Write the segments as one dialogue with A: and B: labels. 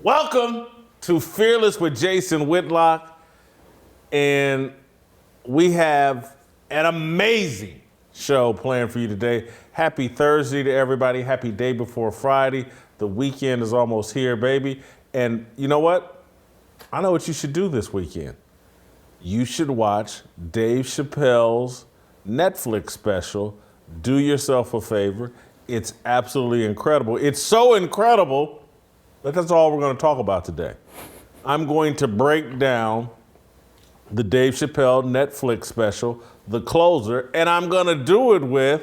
A: Welcome to Fearless with Jason Whitlock. And we have an amazing show planned for you today. Happy Thursday to everybody. Happy day before Friday. The weekend is almost here, baby. And you know what? I know what you should do this weekend. You should watch Dave Chappelle's Netflix special, Do Yourself a Favor. It's absolutely incredible. It's so incredible that that's all we're going to talk about today. I'm going to break down the Dave Chappelle Netflix special, The Closer, and I'm going to do it with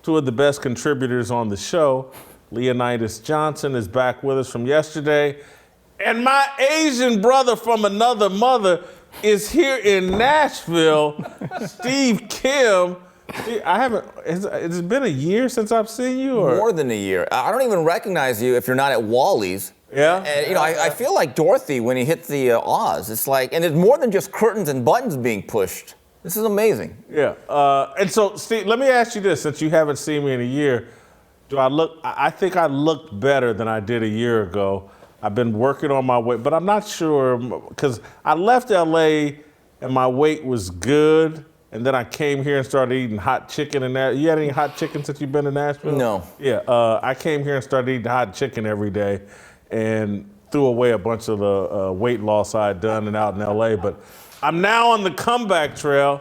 A: two of the best contributors on the show. Leonydus Johnson is back with us from yesterday, and my Asian brother from another mother is here in Nashville, Steve Kim. Has it been a year since I've seen you? Or?
B: More than a year. I don't even recognize you if you're not at Wally's.
A: Yeah?
B: And, I feel like Dorothy when he hit the Oz. It's like, and it's more than just curtains and buttons being pushed. This is amazing.
A: Yeah. And so, Steve, let me ask you this, since you haven't seen me in a year. I think I look better than I did a year ago. I've been working on my weight, but I'm not sure, because I left LA and my weight was good. And then I came here and started eating hot chicken and that. You had any hot chicken since you've been to Nashville?
B: No.
A: Yeah, I came here and started eating hot chicken every day and threw away a bunch of the weight loss I had done and out in LA. But I'm now on the comeback trail.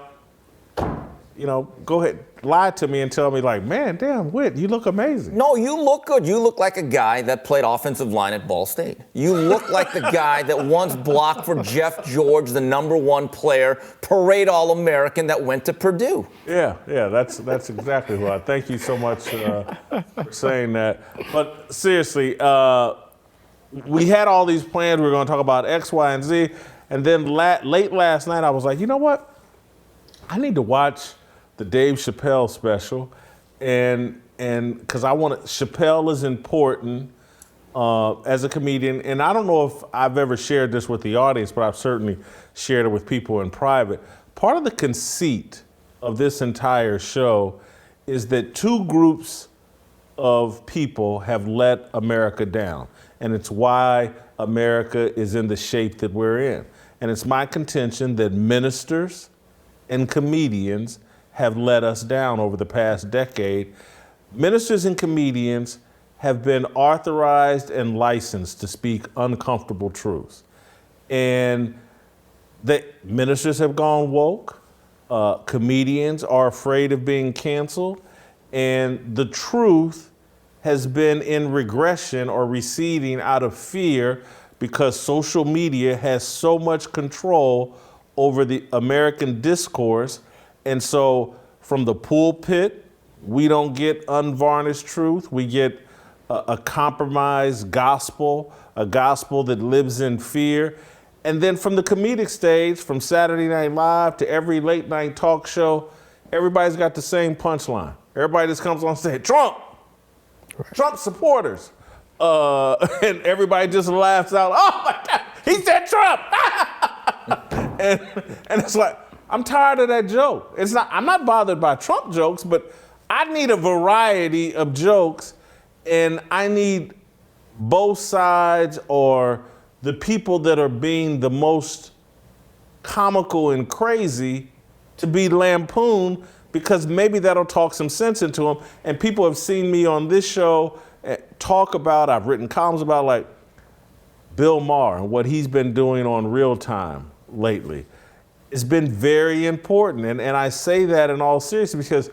A: You know, go ahead, lie to me and tell me like, man, damn, Whit, you look amazing.
B: No, you look good. You look like a guy that played offensive line at Ball State. You look like the guy that once blocked for Jeff George, the #1 player, parade All-American that went to Purdue.
A: Yeah, that's exactly who I. Thank you so much for saying that. But seriously, we had all these plans. We were going to talk about X, Y, and Z. And then late last night, I was like, you know what? I need to watch the Dave Chappelle special, and because Chappelle is important as a comedian, and I don't know if I've ever shared this with the audience, but I've certainly shared it with people in private. Part of the conceit of this entire show is that two groups of people have let America down, and it's why America is in the shape that we're in. And it's my contention that ministers and comedians have let us down over the past decade. Ministers and comedians have been authorized and licensed to speak uncomfortable truths. And the ministers have gone woke. Comedians are afraid of being canceled. And the truth has been in regression or receding out of fear because social media has so much control over the American discourse. And so from the pulpit, we don't get unvarnished truth. We get a compromised gospel, a gospel that lives in fear. And then from the comedic stage, from Saturday Night Live to every late night talk show, everybody's got the same punchline. Everybody just comes on stage, Trump, right. Trump supporters. And everybody just laughs out, oh my God, he said Trump. and it's like, I'm tired of that joke. I'm not bothered by Trump jokes, but I need a variety of jokes, and I need both sides or the people that are being the most comical and crazy to be lampooned, because maybe that'll talk some sense into them. And people have seen me on this show talk about, I've written columns about like Bill Maher and what he's been doing on Real Time lately. It's been very important, and I say that in all seriousness because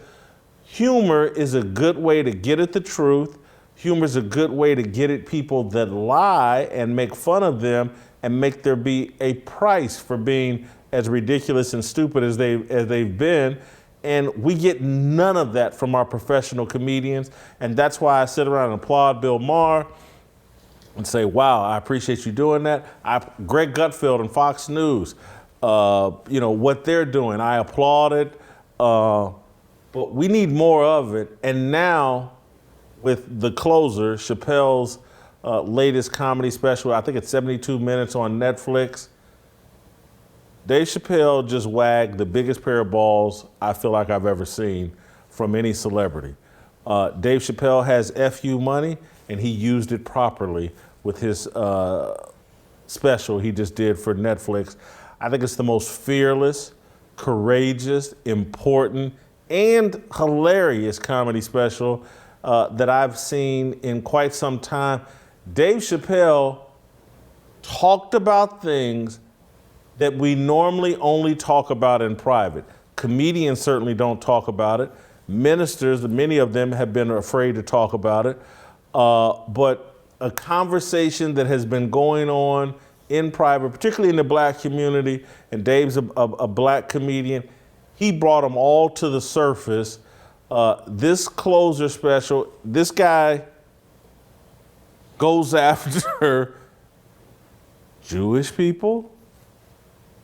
A: humor is a good way to get at the truth. Humor is a good way to get at people that lie and make fun of them and make there be a price for being as ridiculous and stupid as they've been. And we get none of that from our professional comedians, and that's why I sit around and applaud Bill Maher and say, wow, I appreciate you doing that. Greg Gutfeld and Fox News, what they're doing, I applaud it, but we need more of it. And now with The Closer, Chappelle's latest comedy special, I think it's 72 minutes on Netflix, Dave Chappelle just wagged the biggest pair of balls I feel like I've ever seen from any celebrity. Dave Chappelle has FU money, and he used it properly with his special he just did for Netflix. I think it's the most fearless, courageous, important, and hilarious comedy special that I've seen in quite some time. Dave Chappelle talked about things that we normally only talk about in private. Comedians certainly don't talk about it. Ministers, many of them have been afraid to talk about it. But a conversation that has been going on in private, particularly in the black community, and Dave's a black comedian, he brought them all to the surface. This closer special, this guy goes after Jewish people.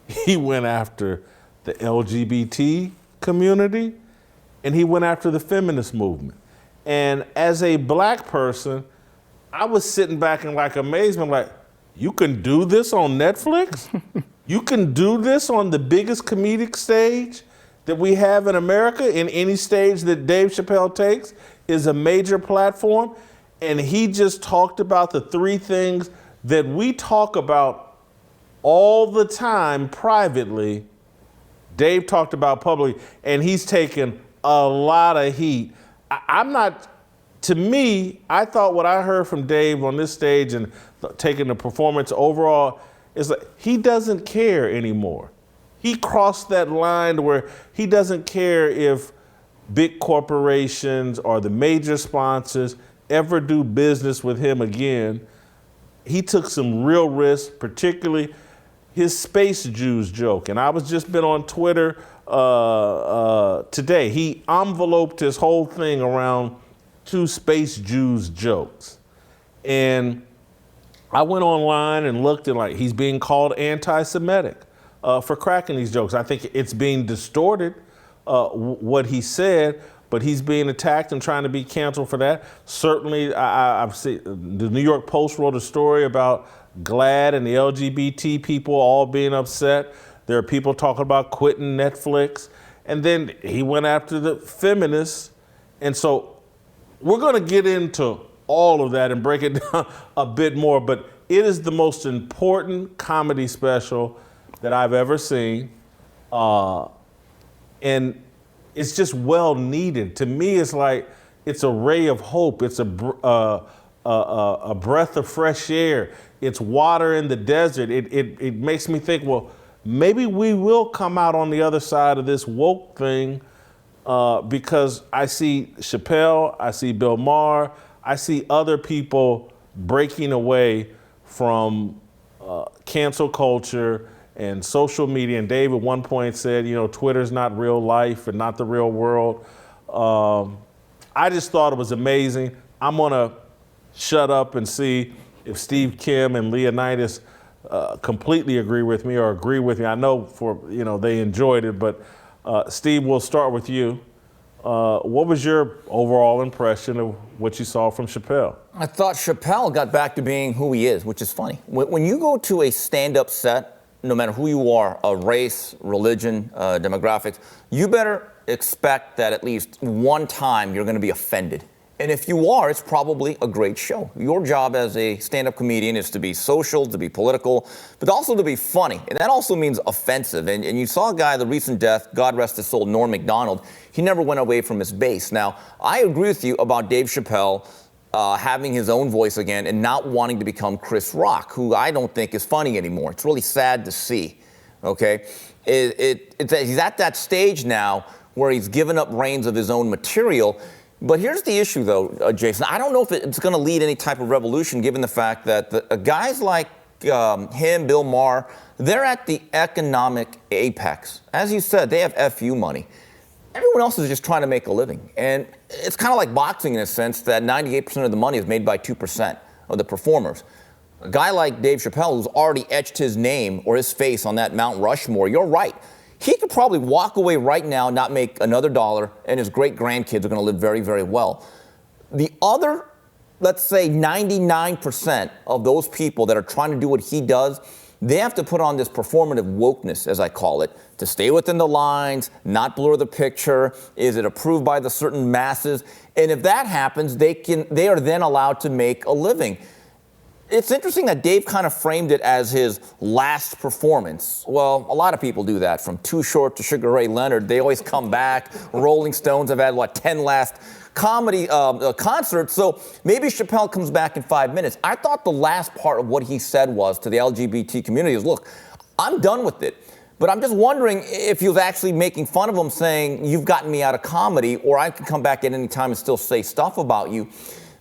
A: He went after the LGBT community, and he went after the feminist movement. And as a black person, I was sitting back in like amazement, like, you can do this on Netflix? You can do this on the biggest comedic stage that we have in America, in any stage that Dave Chappelle takes is a major platform. And he just talked about the three things that we talk about all the time privately. Dave talked about publicly, and he's taken a lot of heat. To me, I thought what I heard from Dave on this stage and taking the performance overall is like he doesn't care anymore. He crossed that line where he doesn't care if big corporations or the major sponsors ever do business with him again. He took some real risks, particularly his space Jews joke. And I was just been on Twitter today. He enveloped his whole thing around 2 space Jews jokes. And I went online and looked at, like, he's being called anti-Semetic for cracking these jokes. I think it's being distorted, what he said, but he's being attacked and trying to be canceled for that. Certainly, I've seen the New York Post wrote a story about GLAAD and the LGBT people all being upset. There are people talking about quitting Netflix. And then he went after the feminists. And so we're going to get into all of that and break it down a bit more, but it is the most important comedy special that I've ever seen. And it's just well needed. To me, it's like, it's a ray of hope. It's a breath of fresh air. It's water in the desert. It makes me think, well, maybe we will come out on the other side of this woke thing, because I see Chappelle, I see Bill Maher, I see other people breaking away from cancel culture and social media. And Dave at one point said, Twitter's not real life and not the real world. I just thought it was amazing. I'm gonna shut up and see if Steve Kim and Leonydus completely agree with me or agree with me. I know they enjoyed it, but Steve, we'll start with you. What was your overall impression of what you saw from Chappelle?
B: I thought Chappelle got back to being who he is, which is funny. When you go to a stand-up set, no matter who you are, race, religion, demographics, you better expect that at least one time you're going to be offended. And if you are, it's probably a great show. Your job as a stand-up comedian is to be social, to be political, but also to be funny. And that also means offensive. And you saw a guy, the recent death, God rest his soul, Norm Macdonald, he never went away from his base. Now, I agree with you about Dave Chappelle having his own voice again and not wanting to become Chris Rock, who I don't think is funny anymore. It's really sad to see, okay? He's at that stage now where he's given up reins of his own material. But here's the issue, though, Jason. I don't know if it's going to lead any type of revolution, given the fact that guys like him, Bill Maher, they're at the economic apex. As you said, they have FU money. Everyone else is just trying to make a living. And it's kind of like boxing in a sense that 98% of the money is made by 2% of the performers. A guy like Dave Chappelle, who's already etched his name or his face on that Mount Rushmore, you're right. He could probably walk away right now, not make another dollar, and his great-grandkids are going to live very, very well. The other, let's say 99% of those people that are trying to do what he does, they have to put on this performative wokeness, as I call it, to stay within the lines, not blur the picture. Is it approved by the certain masses? And if that happens, they are then allowed to make a living. it's interesting that Dave kind of framed it as his last performance. Well, a lot of people do that, from Too Short to Sugar Ray Leonard. They always come back. Rolling Stones have had, 10 last comedy concerts. So maybe Chappelle comes back in 5 minutes. I thought the last part of what he said was to the LGBT community is, look, I'm done with it. But I'm just wondering if he was actually making fun of him, saying, you've gotten me out of comedy, or I can come back at any time and still say stuff about you.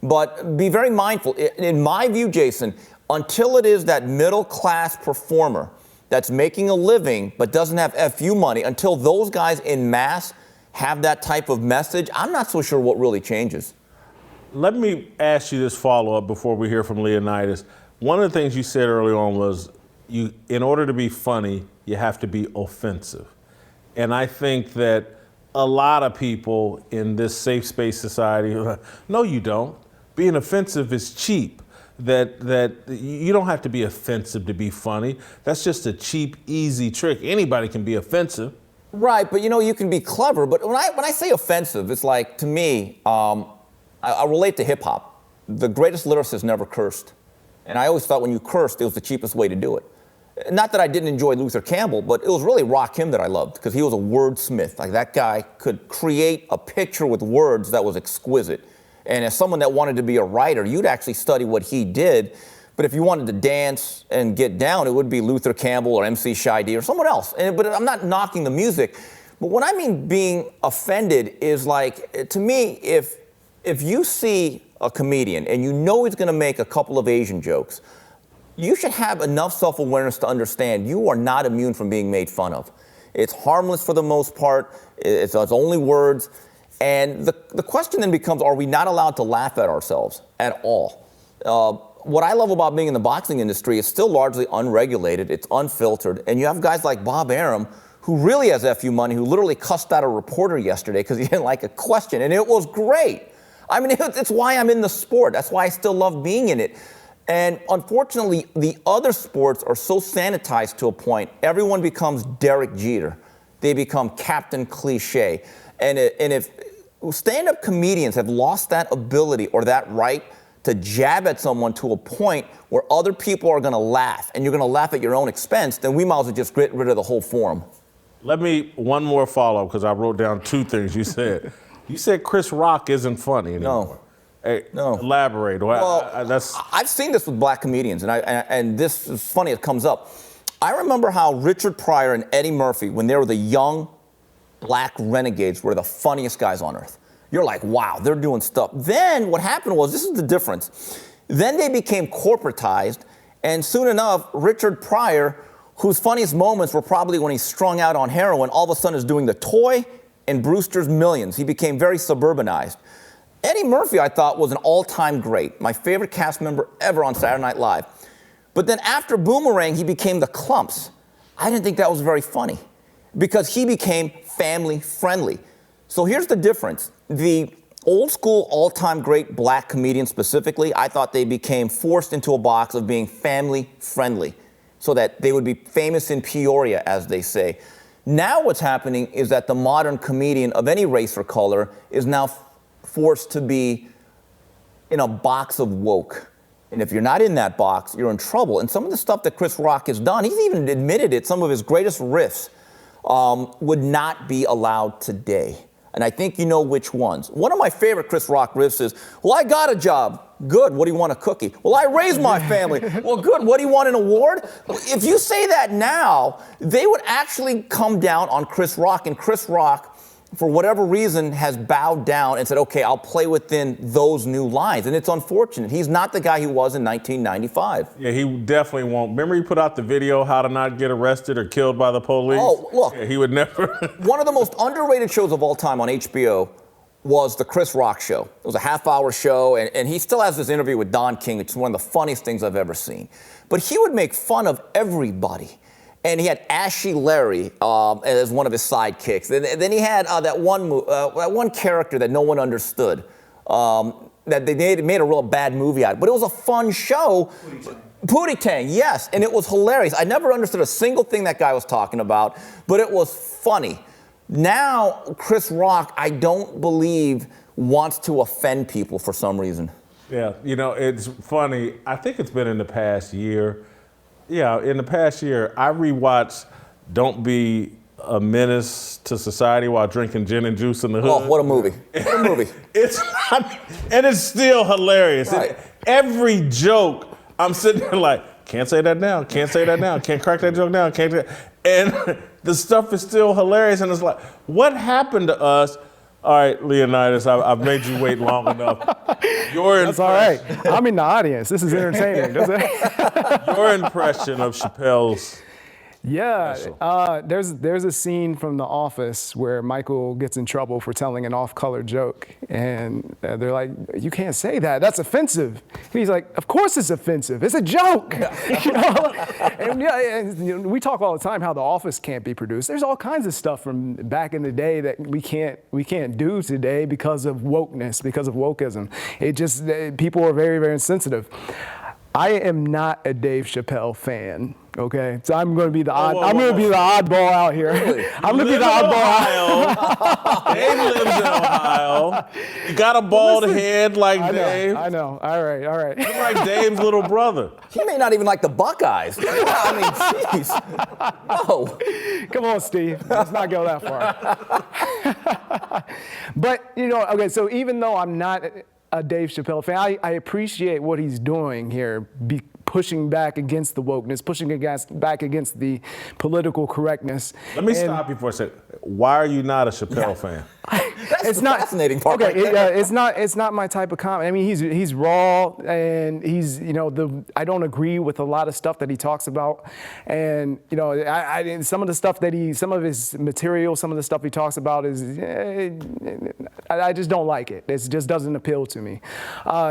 B: But be very mindful. In my view, Jason, until it is that middle-class performer that's making a living but doesn't have FU money, until those guys in mass have that type of message, I'm not so sure what really changes.
A: Let me ask you this follow-up before we hear from Leonydus. One of the things you said early on was, in order to be funny, you have to be offensive. And I think that a lot of people in this safe space society, no, you don't. Being offensive is cheap. That you don't have to be offensive to be funny. That's just a cheap, easy trick. Anybody can be offensive.
B: Right, but you can be clever. But when I say offensive, it's like, to me, I relate to hip hop. The greatest lyricist never cursed. And I always thought when you cursed, it was the cheapest way to do it. Not that I didn't enjoy Luther Campbell, but it was really Rakim that I loved, because he was a wordsmith. Like, that guy could create a picture with words that was exquisite. And as someone that wanted to be a writer, you'd actually study what he did. But if you wanted to dance and get down, it would be Luther Campbell or MC Shy D or someone else. But I'm not knocking the music. But what I mean being offended is, like, to me, if you see a comedian and you know he's going to make a couple of Asian jokes, you should have enough self-awareness to understand you are not immune from being made fun of. It's harmless for the most part. It's only words. And the question then becomes, are we not allowed to laugh at ourselves at all? What I love about being in the boxing industry is still largely unregulated. It's unfiltered. And you have guys like Bob Arum, who really has FU money, who literally cussed out a reporter yesterday because he didn't like a question. And it was great. I mean, it's why I'm in the sport. That's why I still love being in it. And unfortunately, the other sports are so sanitized to a point, everyone becomes Derek Jeter. They become Captain Cliche. And if stand-up comedians have lost that ability or that right to jab at someone to a point where other people are going to laugh, and you're going to laugh at your own expense, then we might as well just get rid of the whole forum.
A: One more follow-up, because I wrote down two things you said. You said Chris Rock isn't funny anymore.
B: No.
A: Hey,
B: No.
A: Elaborate.
B: Well, I've seen this with black comedians, and this is funny, it comes up. I remember how Richard Pryor and Eddie Murphy, when they were the young black renegades, were the funniest guys on earth. You're like, wow, they're doing stuff. Then what happened was, this is the difference. Then they became corporatized, and soon enough, Richard Pryor, whose funniest moments were probably when he's strung out on heroin, all of a sudden is doing The Toy and Brewster's Millions. He became very suburbanized. Eddie Murphy, I thought, was an all-time great, my favorite cast member ever on Saturday Night Live. But then after Boomerang, he became the Clumps. I didn't think that was very funny, because he became family-friendly. So here's the difference. The old-school, all-time great black comedians specifically, I thought they became forced into a box of being family-friendly, so that they would be famous in Peoria, as they say. Now what's happening is that the modern comedian of any race or color is now forced to be in a box of woke. And if you're not in that box, you're in trouble. And some of the stuff that Chris Rock has done, he's even admitted it, some of his greatest riffs would not be allowed today. And I think you know which ones. One of my favorite Chris Rock riffs is, well, I got a job. Good, what do you want, a cookie? Well, I raised my family. Well, good, what do you want, an award? If you say that now, they would actually come down on Chris Rock, and Chris Rock, for whatever reason, has bowed down and said, okay, I'll play within those new lines. And it's unfortunate. He's not the guy he was in 1995.
A: Yeah, he definitely won't. Remember he put out the video, How to Not Get Arrested or Killed by the Police?
B: Oh, look.
A: Yeah, he would never.
B: One of the most underrated shows of all time on HBO was the Chris Rock Show. It was a half-hour show, and he still has this interview with Don King. It's one of the funniest things I've ever seen. But he would make fun of everybody. And he had Ashy Larry as one of his sidekicks. And then he had that one character that no one understood, that they made a real bad movie out of. But it was a fun show. Pootie Tang, yes, and it was hilarious. I never understood a single thing that guy was talking about, but it was funny. Now, Chris Rock, I don't believe, wants to offend people for some reason.
A: Yeah, you know, it's funny. I think it's been in the past year. Yeah, in the past year, I rewatched Don't Be a Menace to Society while drinking gin and juice in the hood.
B: Oh, what a movie. What a movie.
A: It's not, and it's still hilarious.
B: Right.
A: Every joke, I'm sitting there like, can't say that now, can't say that now, can't crack that joke now, can't do that. And the stuff is still hilarious, and it's like, what happened to us? All right, Leonydus, I've made you wait long enough.
C: That's all right. I'm in the audience. This is entertaining.
A: Your impression of Chappelle's
C: Yeah, there's a scene from The Office where Michael gets in trouble for telling an off-color joke, and they're like, "You can't say that. That's offensive." And he's like, "Of course it's offensive. It's a joke." You know? And you know, we talk all the time how The Office can't be produced. There's all kinds of stuff from back in the day that we can't do today because of wokeness, because of wokeism. It just people are very, very insensitive. I am not a Dave Chappelle fan. Okay, so I'm going to be the I'm going to be the oddball out here.
A: Really?
C: I'm going to be the oddball out.
A: Dave lives in Ohio. You got a bald head like Dave.
C: I know. All right.
A: You're like Dave's little brother.
B: He may not even like the Buckeyes. I mean, jeez. No.
C: Come on, Steve. Let's not go that far. But, you know, okay, so even though I'm not a Dave Chappelle fan, I appreciate what he's doing here, pushing back against the wokeness, back against the political correctness.
A: Let me stop you for a second. Why are you not a Chappelle fan?
B: That's the fascinating part.
C: Okay,
B: right there.
C: it's not my type of comedy. I mean, he's raw, and he's, you know, I don't agree with a lot of stuff that he talks about, and you know, some of the stuff some of his material, some of the stuff he talks about is, I just don't like it. It just doesn't appeal to me.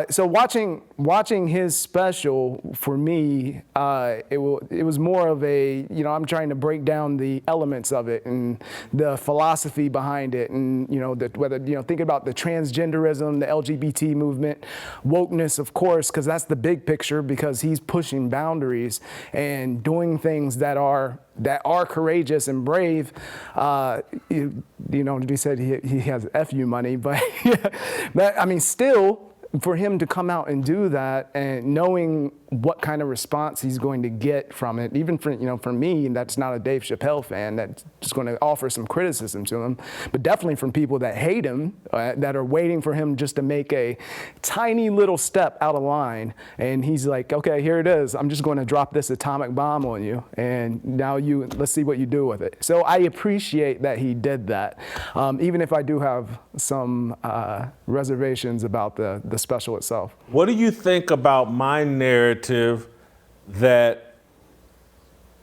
C: So watching his special for me, it was more of a, you know, I'm trying to break down the elements of it and the philosophy behind it, and you know, whether, you know, thinking about the transgenderism, the LGBT movement, wokeness, of course, because that's the big picture, because he's pushing boundaries and doing things that are courageous and brave. You know, he said he has FU money, but I mean, still, for him to come out and do that, and knowing what kind of response he's going to get from it, even for me, that's not a Dave Chappelle fan, that's just going to offer some criticism to him, but definitely from people that hate him, that are waiting for him just to make a tiny little step out of line, and he's like, okay, here it is, I'm just going to drop this atomic bomb on you, and now let's see what you do with it. So I appreciate that he did that, even if I do have some reservations about the special itself.
A: What do you think about my narrative that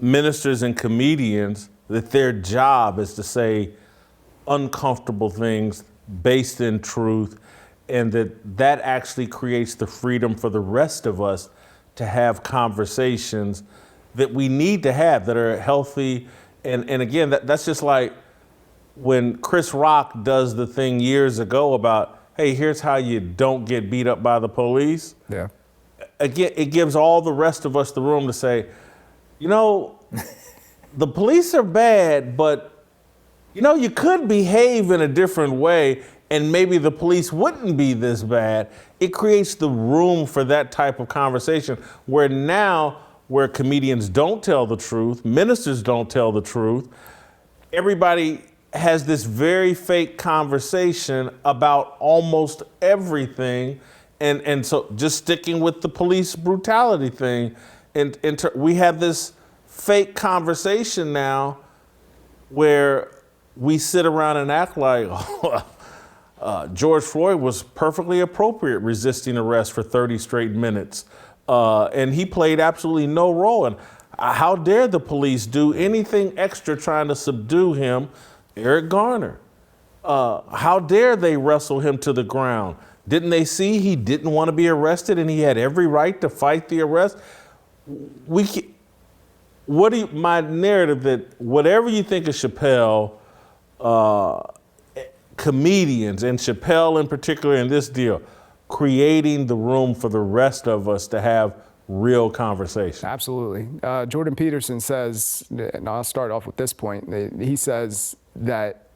A: ministers and comedians, that their job is to say uncomfortable things based in truth, and that actually creates the freedom for the rest of us to have conversations that we need to have, that are healthy? And again, that's just like when Chris Rock does the thing years ago about, hey, here's how you don't get beat up by the police.
C: Yeah.
A: Again, it gives all the rest of us the room to say, you know, the police are bad, but, you know, you could behave in a different way and maybe the police wouldn't be this bad. It creates the room for that type of conversation where comedians don't tell the truth, ministers don't tell the truth, everybody has this very fake conversation about almost everything. And so just sticking with the police brutality thing, we have this fake conversation now where we sit around and act like George Floyd was perfectly appropriate resisting arrest for 30 straight minutes. And he played absolutely no role. And how dare the police do anything extra trying to subdue him, Eric Garner? How dare they wrestle him to the ground? Didn't they see he didn't want to be arrested and he had every right to fight the arrest? My narrative that whatever you think of Chappelle, comedians, and Chappelle in particular in this deal, creating the room for the rest of us to have real conversation.
C: Absolutely. Jordan Peterson says, and I'll start off with this point, he says that,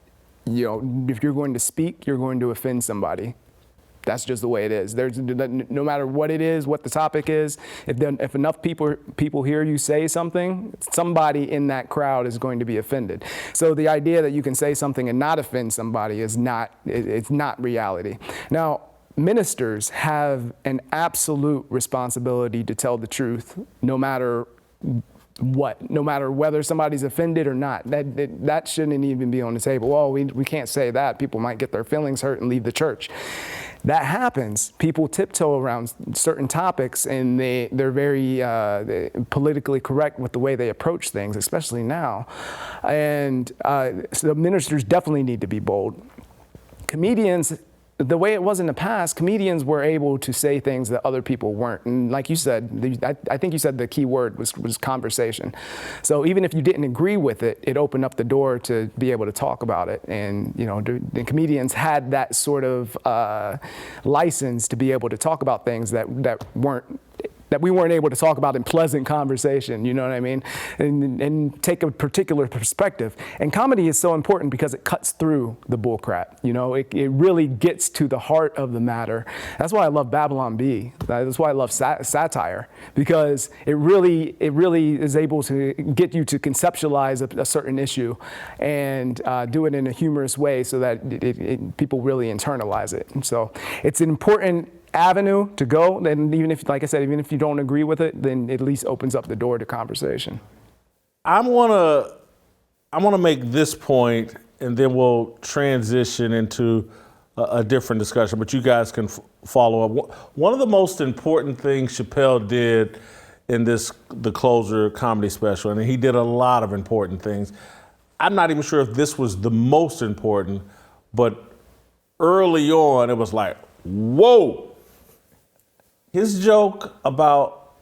C: you know, if you're going to speak, you're going to offend somebody. That's just the way it is. There's no matter what it is, what the topic is, if enough people hear you say something, somebody in that crowd is going to be offended. So the idea that you can say something and not offend somebody is it's not reality. Now, ministers have an absolute responsibility to tell the truth, no matter what, no matter whether somebody's offended or not. That shouldn't even be on the table. Well, we can't say that. People might get their feelings hurt and leave the church. That happens. People tiptoe around certain topics, and they're very politically correct with the way they approach things, especially now. And so ministers definitely need to be bold. Comedians, the way it was in the past, comedians were able to say things that other people weren't. And like you said, I think you said the key word was conversation. So even if you didn't agree with it, it opened up the door to be able to talk about it. And the comedians had that sort of license to be able to talk about things that we weren't able to talk about in pleasant conversation, you know what I mean? And take a particular perspective. And comedy is so important because it cuts through the bullcrap. It really gets to the heart of the matter. That's why I love Babylon Bee. That's why I love satire, because it really is able to get you to conceptualize a certain issue and do it in a humorous way so that people really internalize it. And so it's an important avenue to go, and even if, like I said, even if you don't agree with it, then it at least opens up the door to conversation.
A: I want to make this point, and then we'll transition into a different discussion, but you guys can follow up. One of the most important things Chappelle did in the closer comedy special, and he did a lot of important things. I'm not even sure if this was the most important, but early on it was like, whoa. His joke about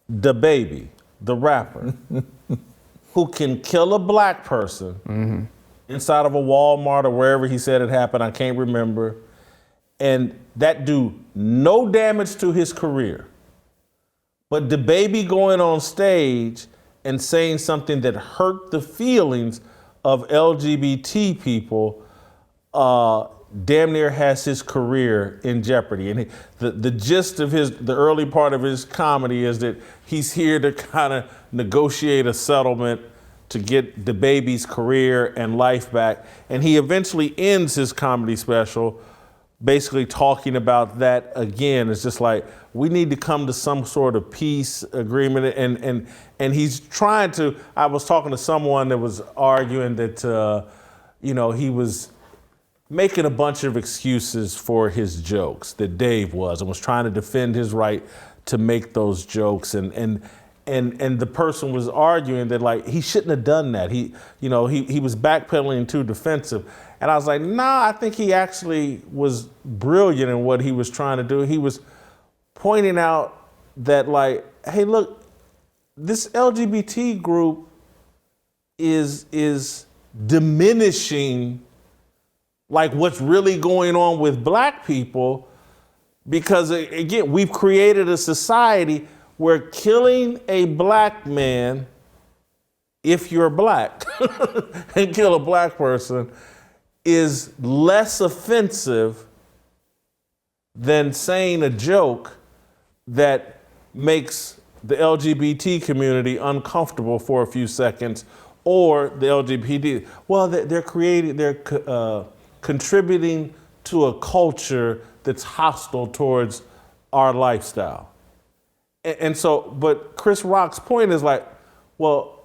A: the baby, the rapper, who can kill a black person inside of a Walmart or wherever he said it happened, I can't remember, and that do no damage to his career. But the baby going on stage and saying something that hurt the feelings of LGBT people, damn near has his career in jeopardy. And the gist of the early part of his comedy is that he's here to kind of negotiate a settlement to get the baby's career and life back. And he eventually ends his comedy special basically talking about that again. It's just like, we need to come to some sort of peace agreement. And he's trying to, I was talking to someone that was arguing that, he was making a bunch of excuses for his jokes, that Dave was, and was trying to defend his right to make those jokes. And the person was arguing that, like, he shouldn't have done that. He was backpedaling too defensive. And I was like, nah, I think he actually was brilliant in what he was trying to do. He was pointing out that, like, hey, look, this LGBT group is diminishing like what's really going on with black people, because again, we've created a society where killing a black man, if you're black, and kill a black person is less offensive than saying a joke that makes the LGBT community uncomfortable for a few seconds, or the LGBT. Well, they're contributing to a culture that's hostile towards our lifestyle. And so, but Chris Rock's point is like, well,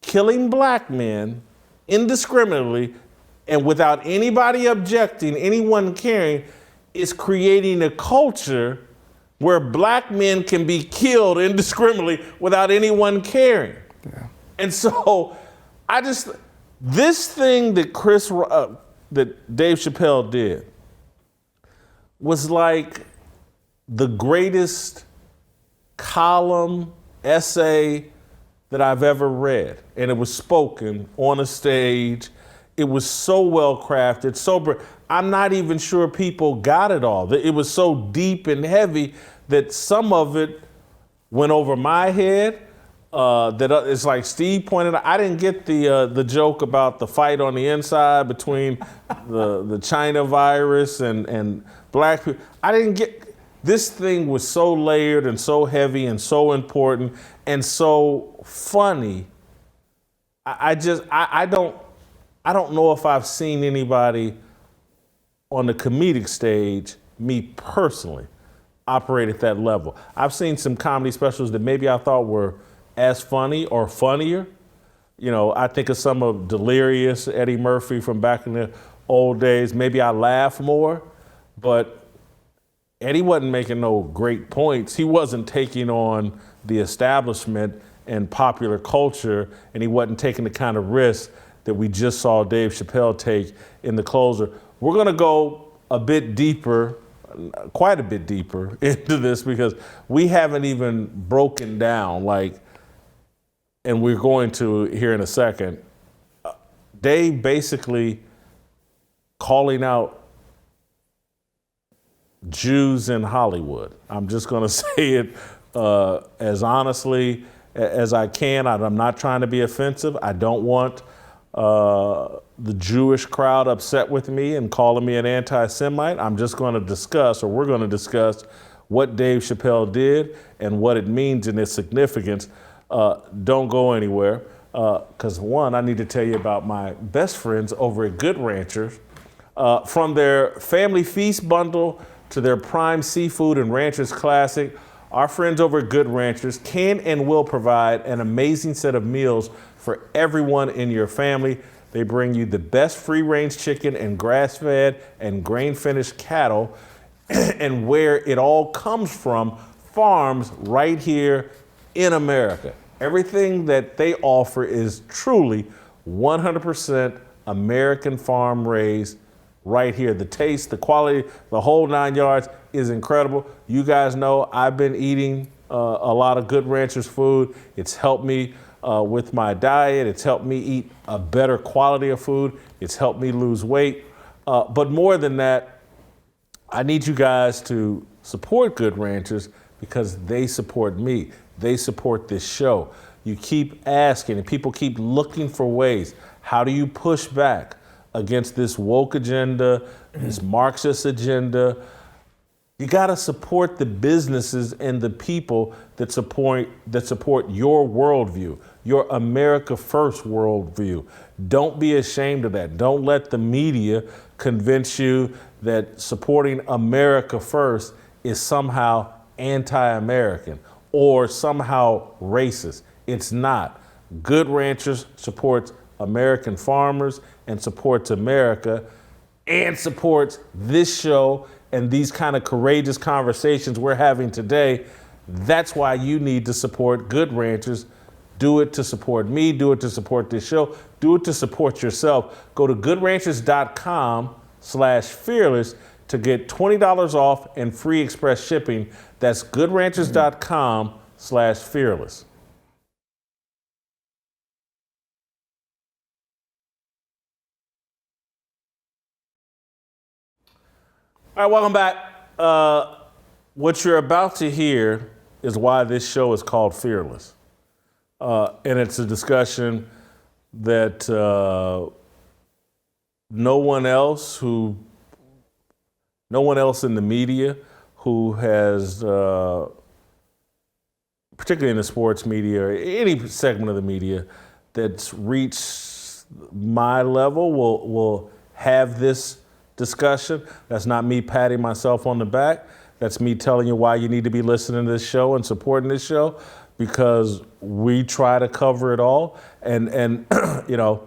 A: killing black men indiscriminately and without anybody objecting, anyone caring, is creating a culture where black men can be killed indiscriminately without anyone caring. Yeah. And so this thing that that Dave Chappelle did was like the greatest column essay that I've ever read. And it was spoken on a stage. It was so well crafted, I'm not even sure people got it all. It was so deep and heavy that some of it went over my head. That it's like Steve pointed out, I didn't get the joke about the fight on the inside between the China virus and black people. I didn't get, this thing was so layered and so heavy and so important and so funny. I don't know if I've seen anybody on the comedic stage, me personally, operate at that level. I've seen some comedy specials that maybe I thought were as funny or funnier. You know, I think of some of Delirious, Eddie Murphy from back in the old days. Maybe I laugh more, but Eddie wasn't making no great points. He wasn't taking on the establishment and popular culture, and he wasn't taking the kind of risk that we just saw Dave Chappelle take in The Closer. We're gonna go a bit deeper, quite a bit deeper into this because we haven't even broken down, like, and we're going to here in a second, Dave basically calling out Jews in Hollywood. I'm just gonna say it as honestly as I can. I'm not trying to be offensive. I don't want the Jewish crowd upset with me and calling me an anti-Semite. I'm just going to discuss, or we're going to discuss, what Dave Chappelle did and what it means and its significance. Don't go anywhere, because one, I need to tell you about my best friends over at Good Ranchers. From their family feast bundle to their prime seafood and Ranchers Classic, our friends over at Good Ranchers can and will provide an amazing set of meals for everyone in your family. They bring you the best free-range chicken and grass-fed and grain-finished cattle, and where it all comes from, farms right here in America. Everything that they offer is truly 100% American farm raised right here. The taste, the quality, the whole 9 yards is incredible. You guys know I've been eating a lot of Good Ranchers food. It's helped me with my diet. It's helped me eat a better quality of food. It's helped me lose weight. But more than that, I need you guys to support Good Ranchers because they support me. They support this show. You keep asking and people keep looking for ways. How do you push back against this woke agenda, this Marxist agenda? You gotta support the businesses and the people that support your worldview, your America First worldview. Don't be ashamed of that. Don't let the media convince you that supporting America First is somehow anti-American or somehow racist. It's not. Good Ranchers supports American farmers and supports America and supports this show and these kind of courageous conversations we're having today. That's why you need to support Good Ranchers. Do it to support me, do it to support this show, do it to support yourself. Go to goodranchers.com/fearless to get $20 off and free express shipping. That's goodranchers.com/fearless. All right, welcome back. What you're about to hear is why this show is called Fearless. And it's a discussion that no one else in the media who has, particularly in the sports media or any segment of the media that's reached my level will have this discussion. That's not me patting myself on the back. That's me telling you why you need to be listening to this show and supporting this show, because we try to cover it all. And you know,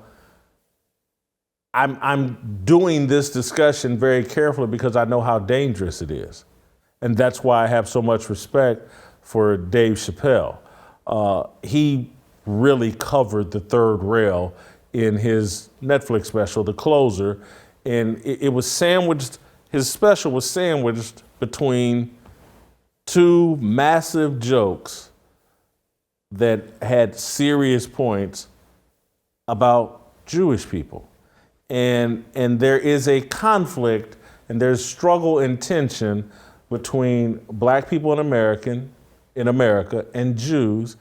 A: I'm doing this discussion very carefully because I know how dangerous it is. And that's why I have so much respect for Dave Chappelle. He really covered the third rail in his Netflix special, The Closer. And it was sandwiched, his special was sandwiched between two massive jokes that had serious points about Jewish people. And there is a conflict and there's struggle and tension between black people in America and Jews.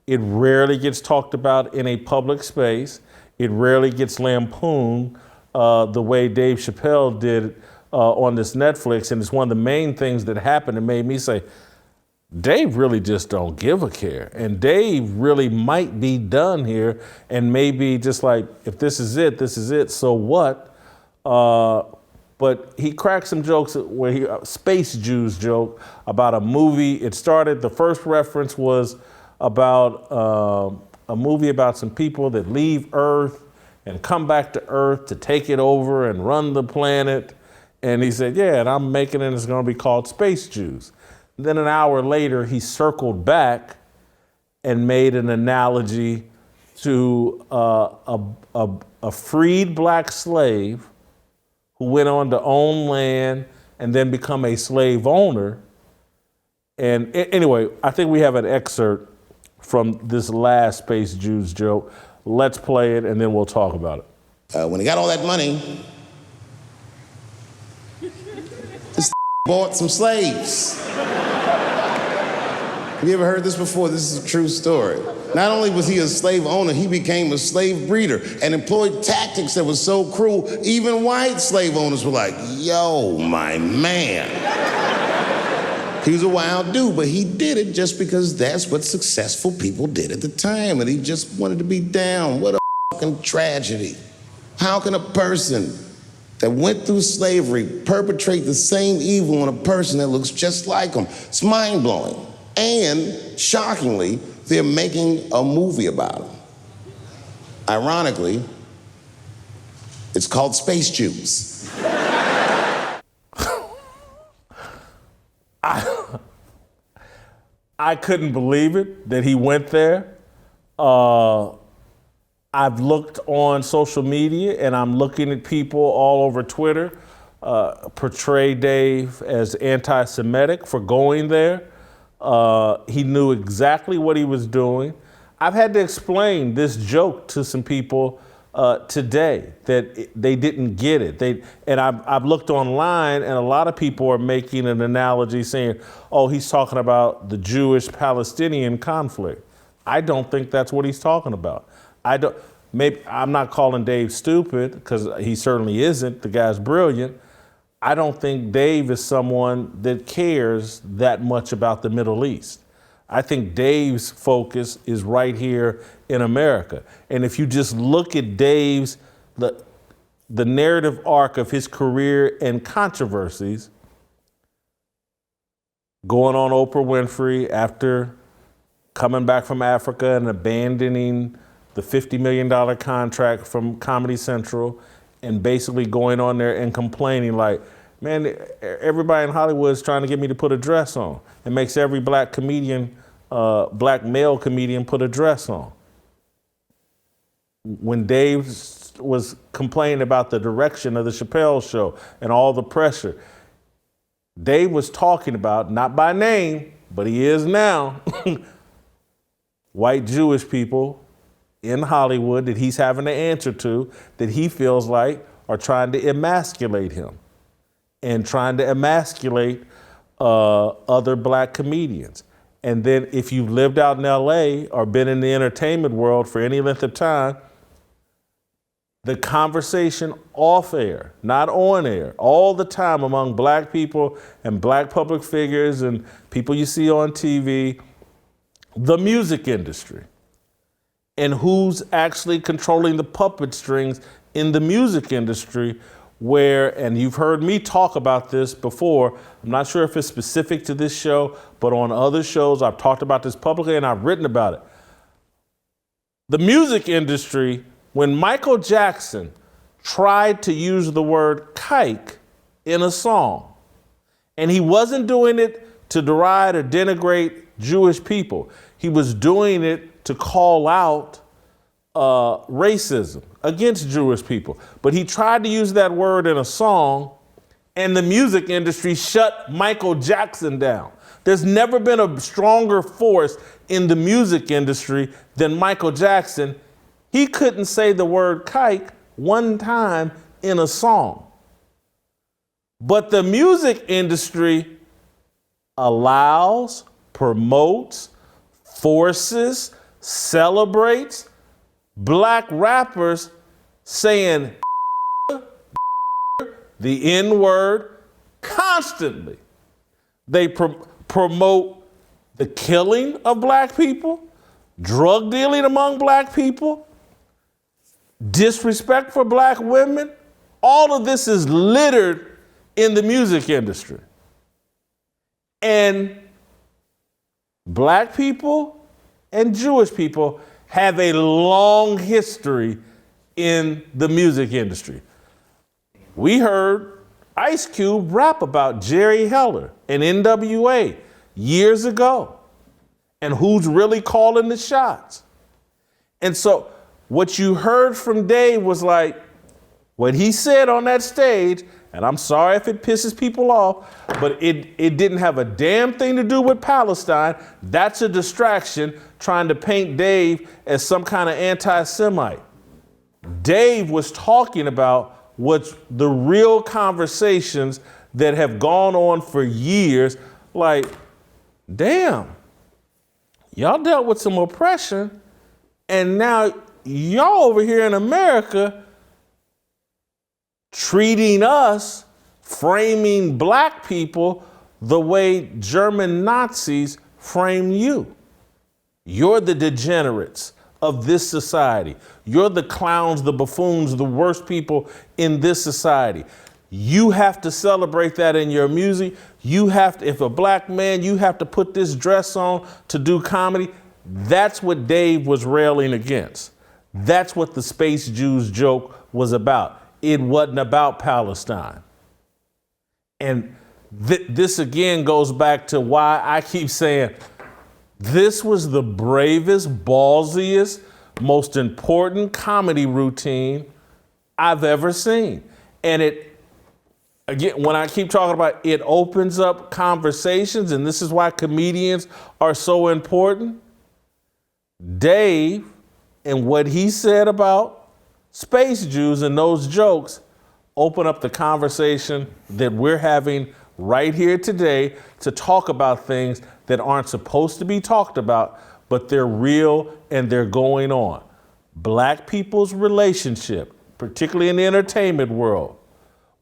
A: It rarely gets talked about in a public space. It rarely gets lampooned the way Dave Chappelle did on this Netflix, and it's one of the main things that happened that made me say, Dave really just don't give a care. And Dave really might be done here, and maybe just like, if this is it, so what? But he cracked some jokes where Space Jews joke about a movie. It started, the first reference was about a movie about some people that leave Earth and come back to Earth to take it over and run the planet. And he said, yeah, and I'm making it, it's gonna be called Space Jews. Then an hour later, he circled back and made an analogy to a freed black slave who went on to own land and then become a slave owner. And anyway, I think we have an excerpt from this last Space Jews joke. Let's play it and then we'll talk about it.
D: When he got all that money, this bought some slaves. Have you ever heard this before? This is a true story. Not only was he a slave owner, he became a slave breeder and employed tactics that were so cruel, even white slave owners were like, yo, my man. He was a wild dude, but he did it just because that's what successful people did at the time, and he just wanted to be down. What a fucking tragedy. How can a person that went through slavery perpetrate the same evil on a person that looks just like him? It's mind-blowing. And shockingly, they're making a movie about him. Ironically, it's called Space Jews.
A: I couldn't believe it that he went there. I've looked on social media and I'm looking at people all over Twitter portray Dave as anti-Semitic for going there. He knew exactly what he was doing. I've had to explain this joke to some people today that they didn't get it. I've looked online and a lot of people are making an analogy saying, oh, he's talking about the Jewish-Palestinian conflict. I don't think that's what he's talking about. I'm not calling Dave stupid because he certainly isn't. The guy's brilliant. I don't think Dave is someone that cares that much about the Middle East. I think Dave's focus is right here in America. And if you just look at Dave's, the narrative arc of his career and controversies, going on Oprah Winfrey after coming back from Africa and abandoning the $50 million contract from Comedy Central, and basically going on there and complaining like, man, everybody in Hollywood is trying to get me to put a dress on. It makes every black comedian, black male comedian put a dress on. When Dave was complaining about the direction of the Chappelle show and all the pressure, Dave was talking about, not by name, but he is now, white Jewish people in Hollywood that he's having to answer to, that he feels like are trying to emasculate him and trying to emasculate other black comedians. And then if you've lived out in LA or been in the entertainment world for any length of time, the conversation off air, not on air, all the time among black people and black public figures and people you see on TV, the music industry, and who's actually controlling the puppet strings in the music industry, where, and you've heard me talk about this before, I'm not sure if it's specific to this show, but on other shows I've talked about this publicly and I've written about it. The music industry, when Michael Jackson tried to use the word kike in a song, and he wasn't doing it to deride or denigrate Jewish people, he was doing it to call out racism against Jewish people. But he tried to use that word in a song, and the music industry shut Michael Jackson down. There's never been a stronger force in the music industry than Michael Jackson. He couldn't say the word kike one time in a song. But the music industry allows, promotes, forces, celebrates black rappers saying the N-word, constantly. They promote the killing of black people, drug dealing among black people, disrespect for black women. All of this is littered in the music industry. And black people and Jewish people have a long history in the music industry. We heard Ice Cube rap about Jerry Heller and NWA years ago, and who's really calling the shots. And so what you heard from Dave was like, what he said on that stage, and I'm sorry if it pisses people off, but it didn't have a damn thing to do with Palestine. That's a distraction trying to paint Dave as some kind of anti-Semite. Dave was talking about what's the real conversations that have gone on for years. Like, damn, y'all dealt with some oppression, and now y'all over here in America treating us, framing black people the way German Nazis frame you. You're the degenerates of this society. You're the clowns, the buffoons, the worst people in this society. You have to celebrate that in your music. You have to, if a black man, you have to put this dress on to do comedy. That's what Dave was railing against. That's what the Space Jews joke was about. It wasn't about Palestine. And this again goes back to why I keep saying this was the bravest, ballsiest, most important comedy routine I've ever seen. And it, again, when I keep talking about it opens up conversations, and this is why comedians are so important. Dave and what he said about Space Jews and those jokes open up the conversation that we're having right here today to talk about things that aren't supposed to be talked about, but they're real and they're going on. Black people's relationship, particularly in the entertainment world,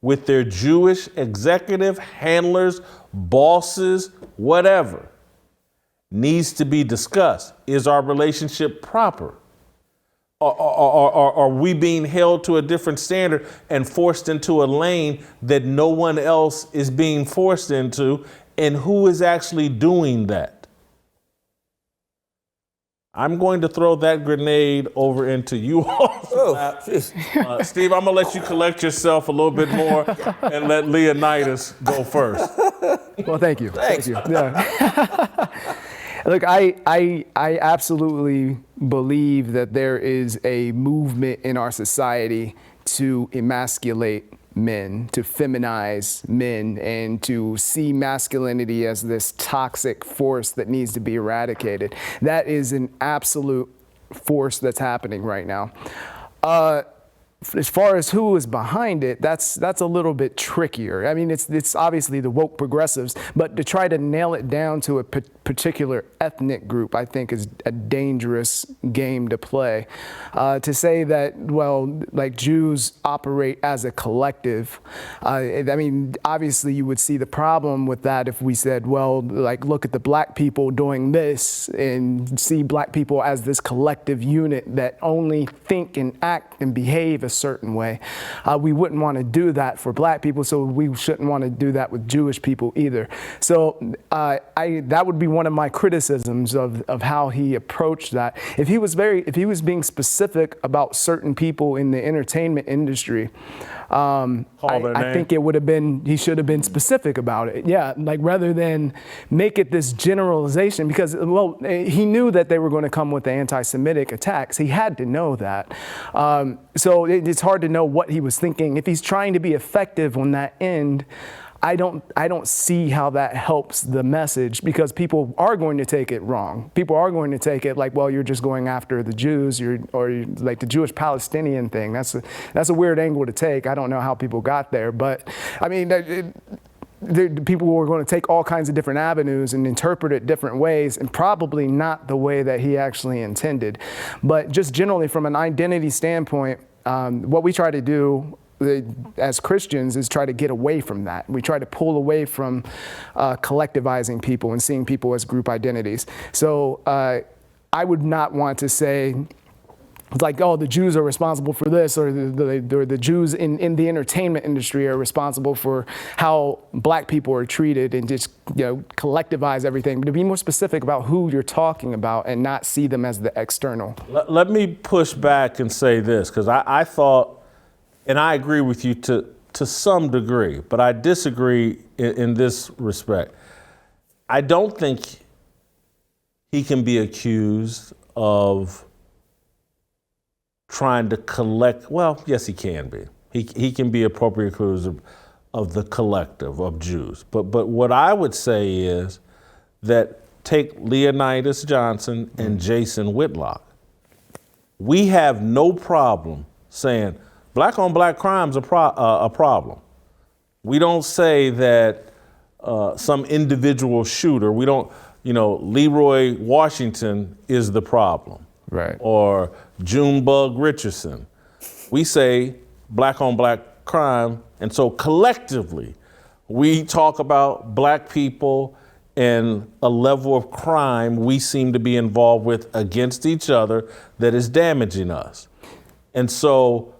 A: with their Jewish executive handlers, bosses, whatever, needs to be discussed. Is our relationship proper? Are we being held to a different standard and forced into a lane that no one else is being forced into? And who is actually doing that? I'm going to throw that grenade over into you all. Steve, I'm going to let you collect yourself a little bit more and let Leonydus go first.
C: Well, thank you.
B: Thanks.
C: Thank you. Yeah. Look, I absolutely believe that there is a movement in our society to emasculate men, to feminize men, and to see masculinity as this toxic force that needs to be eradicated. That is an absolute force that's happening right now. As far as who is behind it, that's a little bit trickier. I mean, it's obviously the woke progressives, but to try to nail it down to a particular ethnic group, I think is a dangerous game to play. To say that, well, like Jews operate as a collective, I mean, obviously you would see the problem with that if we said, well, like, look at the black people doing this and see black people as this collective unit that only think and act and behave a certain way. We wouldn't want to do that for black people, so we shouldn't want to do that with Jewish people either. So that would be one of my criticisms of how he approached that. If he was being specific about certain people in the entertainment industry, I think it would have been, he should have been specific about it. Yeah, like rather than make it this generalization, because, well, he knew that they were going to come with the anti-Semitic attacks. He had to know that. So it's hard to know what he was thinking. If he's trying to be effective on that end, I don't see how that helps the message, because people are going to take it wrong. People are going to take it like, well, you're just going after the Jews, or like the Jewish Palestinian thing. That's a weird angle to take. I don't know how people got there, but I mean, people were going to take all kinds of different avenues and interpret it different ways, and probably not the way that he actually intended. But just generally from an identity standpoint, what we try to do as Christians is try to get away from that. We try to pull away from collectivizing people and seeing people as group identities. So I would not want to say, it's like, oh, the Jews are responsible for this, or the Jews in the entertainment industry are responsible for how black people are treated, and just collectivize everything. But to be more specific about who you're talking about and not see them as the external.
A: Let me push back and say this, because I thought, and I agree with you to some degree, but I disagree in this respect. I don't think he can be accused of trying to collect, well, yes, he can be. He can be appropriate accused of the collective of Jews. But what I would say is that take Leonydus Johnson and Jason Whitlock. We have no problem saying black on black crime's a problem. We don't say that some individual shooter, we don't, Leroy Washington is the problem.
C: Right.
A: Or Junebug Richardson. We say black on black crime, and so collectively we talk about black people and a level of crime we seem to be involved with against each other that is damaging us. And so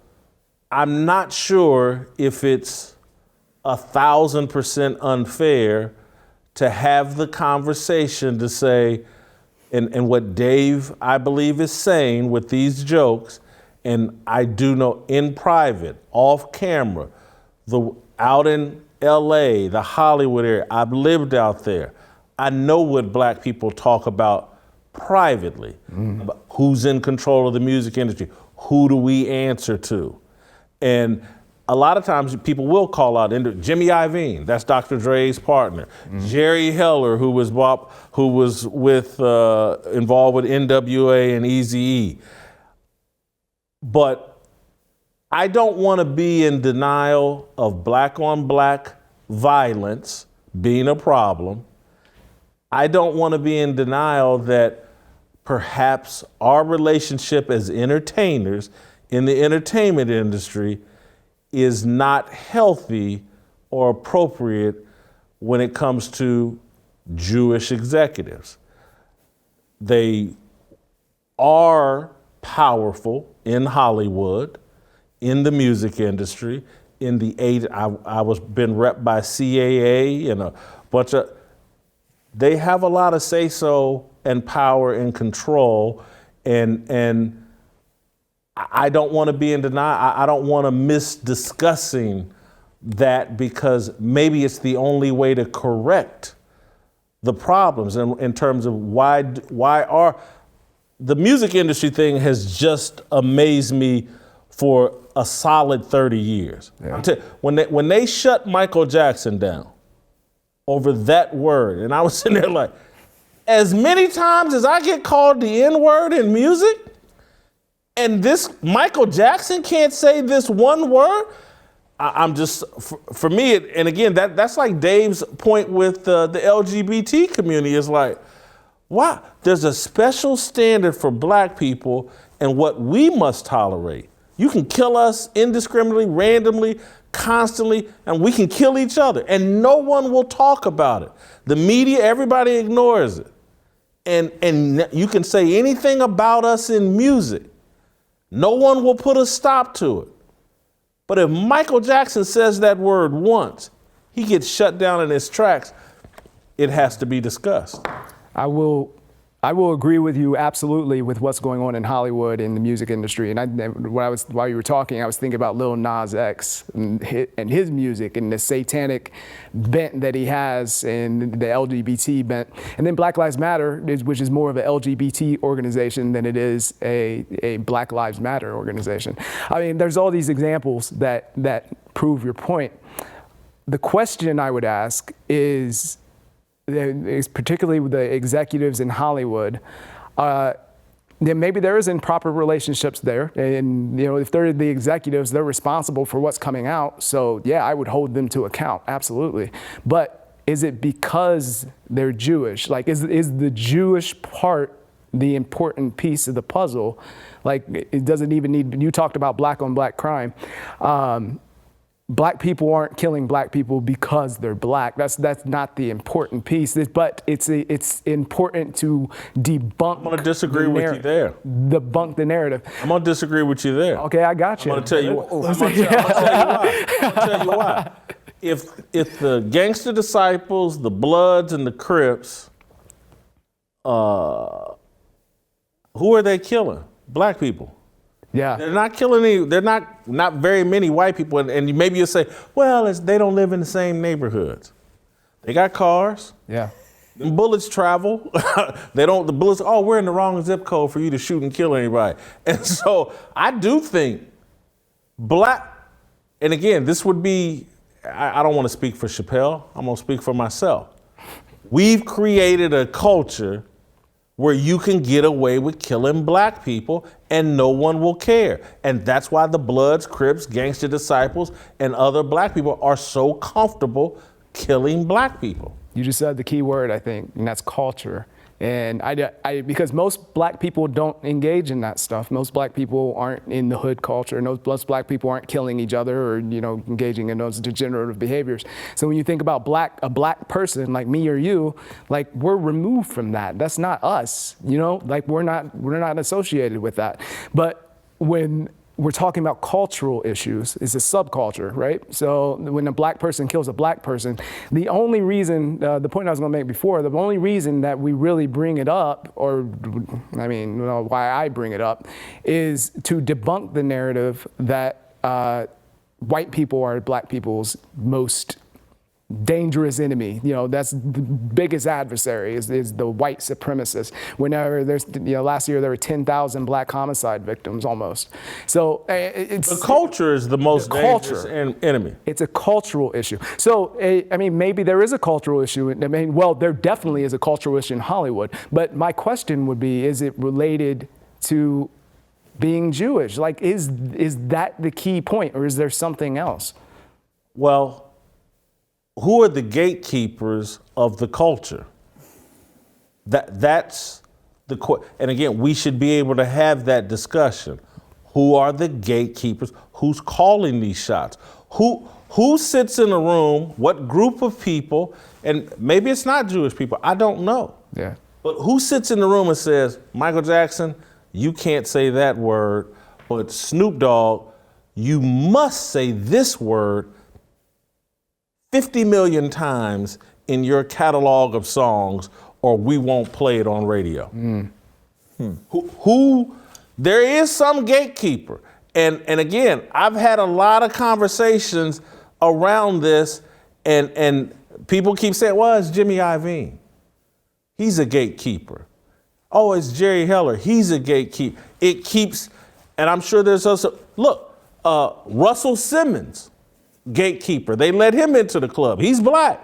A: I'm not sure if it's 1,000% unfair to have the conversation to say, and what Dave, I believe, is saying with these jokes, and I do know in private, off camera, out in LA, the Hollywood area, I've lived out there. I know what black people talk about privately, about who's in control of the music industry, who do we answer to? And a lot of times people will call out Jimmy Iovine, that's Dr. Dre's partner. Jerry Heller, who was involved with NWA and Eazy-E. But I don't want to be in denial of black on black violence being a problem. I don't want to be in denial that perhaps our relationship as entertainers in the entertainment industry is not healthy or appropriate when it comes to Jewish executives. They are powerful in Hollywood, in the music industry, in the age, I was been repped by CAA and a bunch of, they have a lot of say-so and power and control, and I don't want to be in denial. I don't want to miss discussing that, because maybe it's the only way to correct the problems in terms of why are the music industry thing has just amazed me for a solid 30 years. Yeah. When they shut Michael Jackson down over that word, and I was sitting there like, as many times as I get called the N-word in music, and this Michael Jackson can't say this one word, I'm just, for me, and again, that's like Dave's point with the LGBT community is like, wow, there's a special standard for black people and what we must tolerate. You can kill us indiscriminately, randomly, constantly, and we can kill each other, and no one will talk about it. The media, everybody ignores it. And you can say anything about us in music. No one will put a stop to it. But if Michael Jackson says that word once, he gets shut down in his tracks. It has to be discussed.
C: I will agree with you absolutely with what's going on in Hollywood in the music industry. And while you were talking, I was thinking about Lil Nas X and his music and the satanic bent that he has and the LGBT bent. And then Black Lives Matter, which is more of an LGBT organization than it is a Black Lives Matter organization. I mean, there's all these examples that prove your point. The question I would ask is particularly with the executives in Hollywood, then maybe there is improper relationships there. And if they're the executives, they're responsible for what's coming out. So yeah, I would hold them to account, absolutely. But is it because they're Jewish? Like, is the Jewish part the important piece of the puzzle? Like, it doesn't even need, you talked about black on black crime. black people aren't killing black people because they're black. That's not the important piece. But it's important to debunk.
A: I'm going to disagree with you there.
C: Debunk the narrative.
A: I'm going to disagree with you there.
C: Okay, I got you.
A: I'm going to tell you. I'm going to tell you why. If the gangster disciples, the Bloods, and the Crips, who are they killing? Black people.
C: Yeah.
A: They're not killing any. They're not very many white people. And maybe you'll say, well, they don't live in the same neighborhoods. They got cars.
C: Yeah.
A: The bullets travel. They don't. The bullets. Oh, we're in the wrong zip code for you to shoot and kill anybody. And so I do think black. And again, this would be. I don't want to speak for Chappelle. I'm going to speak for myself. We've created a culture where you can get away with killing black people and no one will care. And that's why the Bloods, Crips, Gangster Disciples, and other black people are so comfortable killing black people.
C: You just said the key word, I think, and that's culture. And I because most black people don't engage in that stuff. Most black people aren't in the hood culture. Most black people aren't killing each other or, engaging in those degenerative behaviors. So when you think about a black person like me or you, like we're removed from that. That's not us, like we're not associated with that. But when we're talking about cultural issues, it's a subculture, right? So when a black person kills a black person, the only reason, the point I was gonna make before, the only reason that we really bring it up, why I bring it up, is to debunk the narrative that white people are black people's most dangerous enemy. That's the biggest adversary is the white supremacist. Whenever there's, last year there were 10,000 black homicide victims almost. So it's
A: the culture is the most dangerous enemy.
C: It's a cultural issue. So maybe there is a cultural issue. There definitely is a cultural issue in Hollywood. But my question would be: is it related to being Jewish? Like, is that the key point, or is there something else?
A: Well, who are the gatekeepers of the culture? That's the and again, we should be able to have that discussion. Who are the gatekeepers? Who's calling these shots? Who sits in a room? What group of people? And maybe it's not Jewish people. I don't know.
C: Yeah.
A: But who sits in the room and says, Michael Jackson, you can't say that word, but Snoop Dogg, you must say this word 50 million times in your catalog of songs, or we won't play it on radio. Who there is some gatekeeper. And again, I've had a lot of conversations around this, and people keep saying, well, it's Jimmy Iovine. He's a gatekeeper. Oh, it's Jerry Heller. He's a gatekeeper. It keeps, and I'm sure there's also, look, Russell Simmons, gatekeeper. They let him into the club. He's black.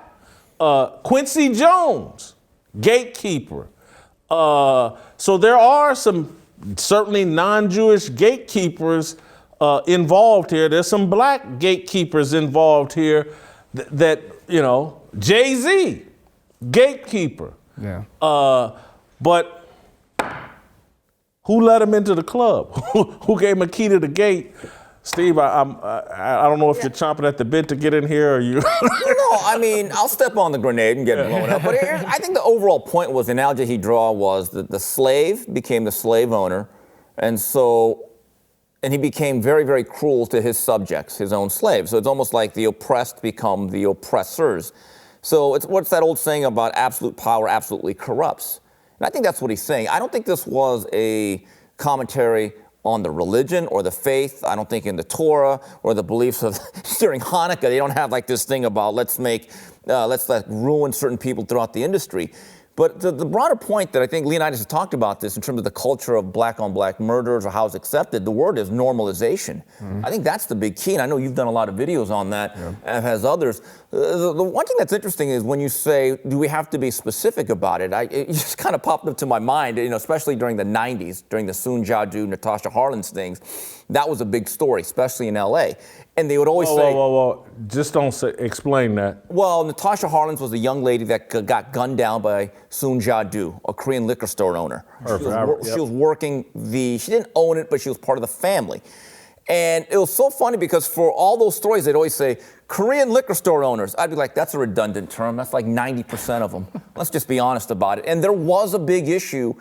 A: Quincy Jones, gatekeeper. So there are some certainly non-Jewish gatekeepers involved here. There's some black gatekeepers involved here that Jay-Z, gatekeeper.
C: Yeah.
A: But who let him into the club? Who gave him a key to the gate? Steve, I don't know if you're chomping at the bit to get in here, or you.
B: No, I'll step on the grenade and get blown up. But I think the overall point was, the analogy he draw was that the slave became the slave owner, and he became very, very cruel to his subjects, his own slaves. So it's almost like the oppressed become the oppressors. So what's that old saying about absolute power absolutely corrupts? And I think that's what he's saying. I don't think this was a commentary on the religion or the faith. I don't think in the Torah or the beliefs of during Hanukkah, they don't have like this thing about let's ruin certain people throughout the industry. But the broader point that I think Leonydus has talked about this in terms of the culture of black on black murders or how it's accepted, the word is normalization. Mm-hmm. I think that's the big key. And I know you've done a lot of videos on that, as has others. The one thing that's interesting is when you say, do we have to be specific about it? It just kind of popped up to my mind, especially during the 90s, during the Soon Jadu, Natasha Harlins things. That was a big story, especially in LA. And they would always say...
A: Whoa. Just don't explain that.
B: Well, Natasha Harlins was a young lady that got gunned down by Soon Jadu, a Korean liquor store owner. She was working she didn't own it, but she was part of the family. And it was so funny because for all those stories, they'd always say, Korean liquor store owners. I'd be like, that's a redundant term. That's like 90% of them. Let's just be honest about it. And there was a big issue.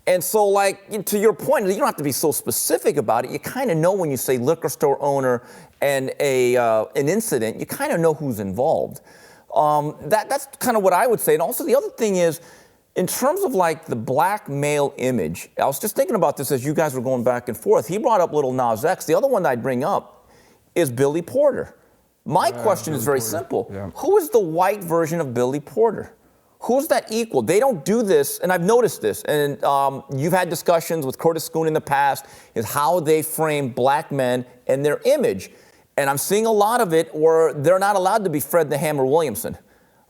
B: And so, like, to your point, you don't have to be so specific about it. You kind of know when you say liquor store owner and an incident, you kind of know who's involved. That's kind of what I would say. And also the other thing is, in terms of like the black male image, I was just thinking about this as you guys were going back and forth. He brought up Lil Nas X. The other one that I'd bring up is Billy Porter. My question is very simple. Yeah. Who is the white version of Billy Porter? Who's that equal? They don't do this, and I've noticed this, and you've had discussions with Curtis Schoon in the past, is how they frame black men and their image. And I'm seeing a lot of it where they're not allowed to be Fred the Hammer Williamson.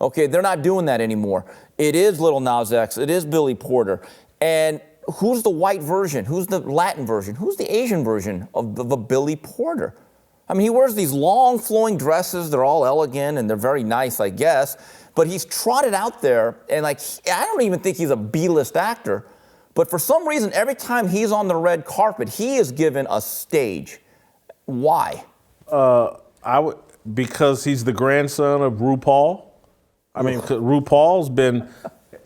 B: Okay, they're not doing that anymore. It is Lil Nas X, it is Billy Porter. And who's the white version? Who's the Latin version? Who's the Asian version of a Billy Porter? I mean, he wears these long flowing dresses. They're all elegant and they're very nice, I guess. But he's trotted out there and like, I don't even think he's a B-list actor. But for some reason, every time he's on the red carpet, he is given a stage. Why?
A: Because he's the grandson of RuPaul. I mean, RuPaul's been,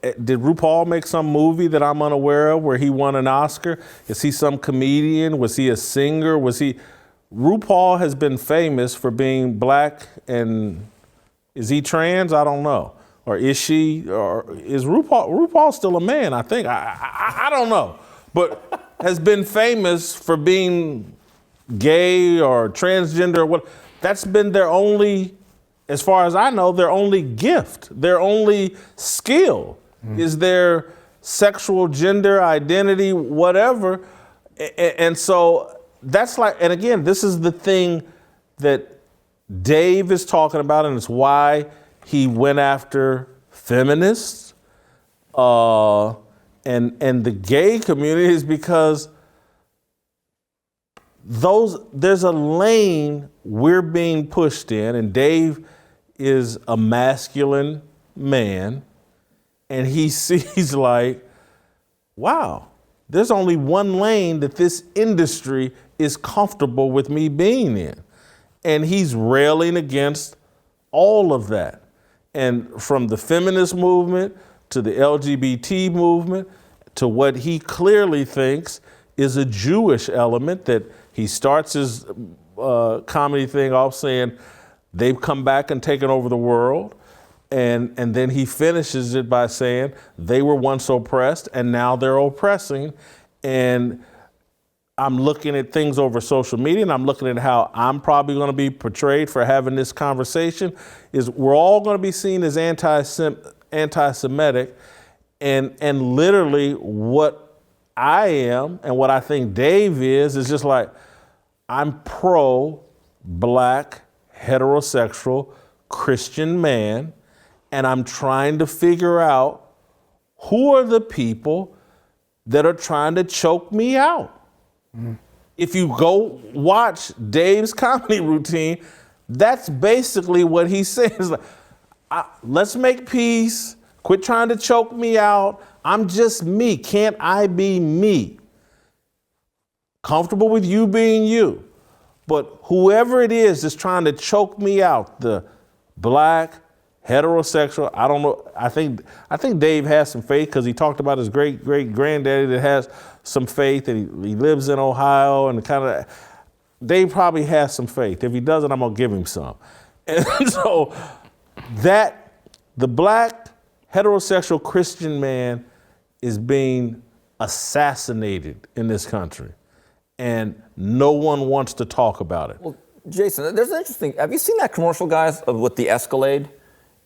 A: did RuPaul make some movie that I'm unaware of where he won an Oscar? Is he some comedian? Was he a singer? RuPaul has been famous for being black, and is he trans? I don't know. Or is she, or is RuPaul still a man? I think, I don't know. But has been famous for being gay or transgender or what. That's been their only, as far as I know, their only gift, their only skill is their sexual gender identity, whatever. And so that's like, and again, this is the thing that Dave is talking about, and it's why he went after feminists and the gay community, is because there's a lane we're being pushed in, and Dave is a masculine man, and he sees like, wow, there's only one lane that this industry is comfortable with me being in. And he's railing against all of that. And from the feminist movement to the LGBT movement to what he clearly thinks is a Jewish element, that he starts his comedy thing off saying they've come back and taken over the world. And then he finishes it by saying they were once oppressed and now they're oppressing. And I'm looking at things over social media, and I'm looking at how I'm probably going to be portrayed for having this conversation, is we're all going to be seen as anti-Semitic, and literally what I am and what I think Dave is just like, I'm pro-black, heterosexual, Christian man, and I'm trying to figure out who are the people that are trying to choke me out. If you go watch Dave's comedy routine, that's basically what he says. Like, let's make peace. Quit trying to choke me out. I'm just me. Can't I be me? Comfortable with you being you. But whoever it is that's trying to choke me out, the black, heterosexual, I don't know. I think Dave has some faith, because he talked about his great granddaddy that has some faith, and he lives in Ohio, and Dave probably has some faith. If he doesn't, I'm gonna give him some. And so the black heterosexual Christian man is being assassinated in this country, and no one wants to talk about it.
B: Well, Jason, there's an interesting, have you seen that commercial, guys, with the Escalade?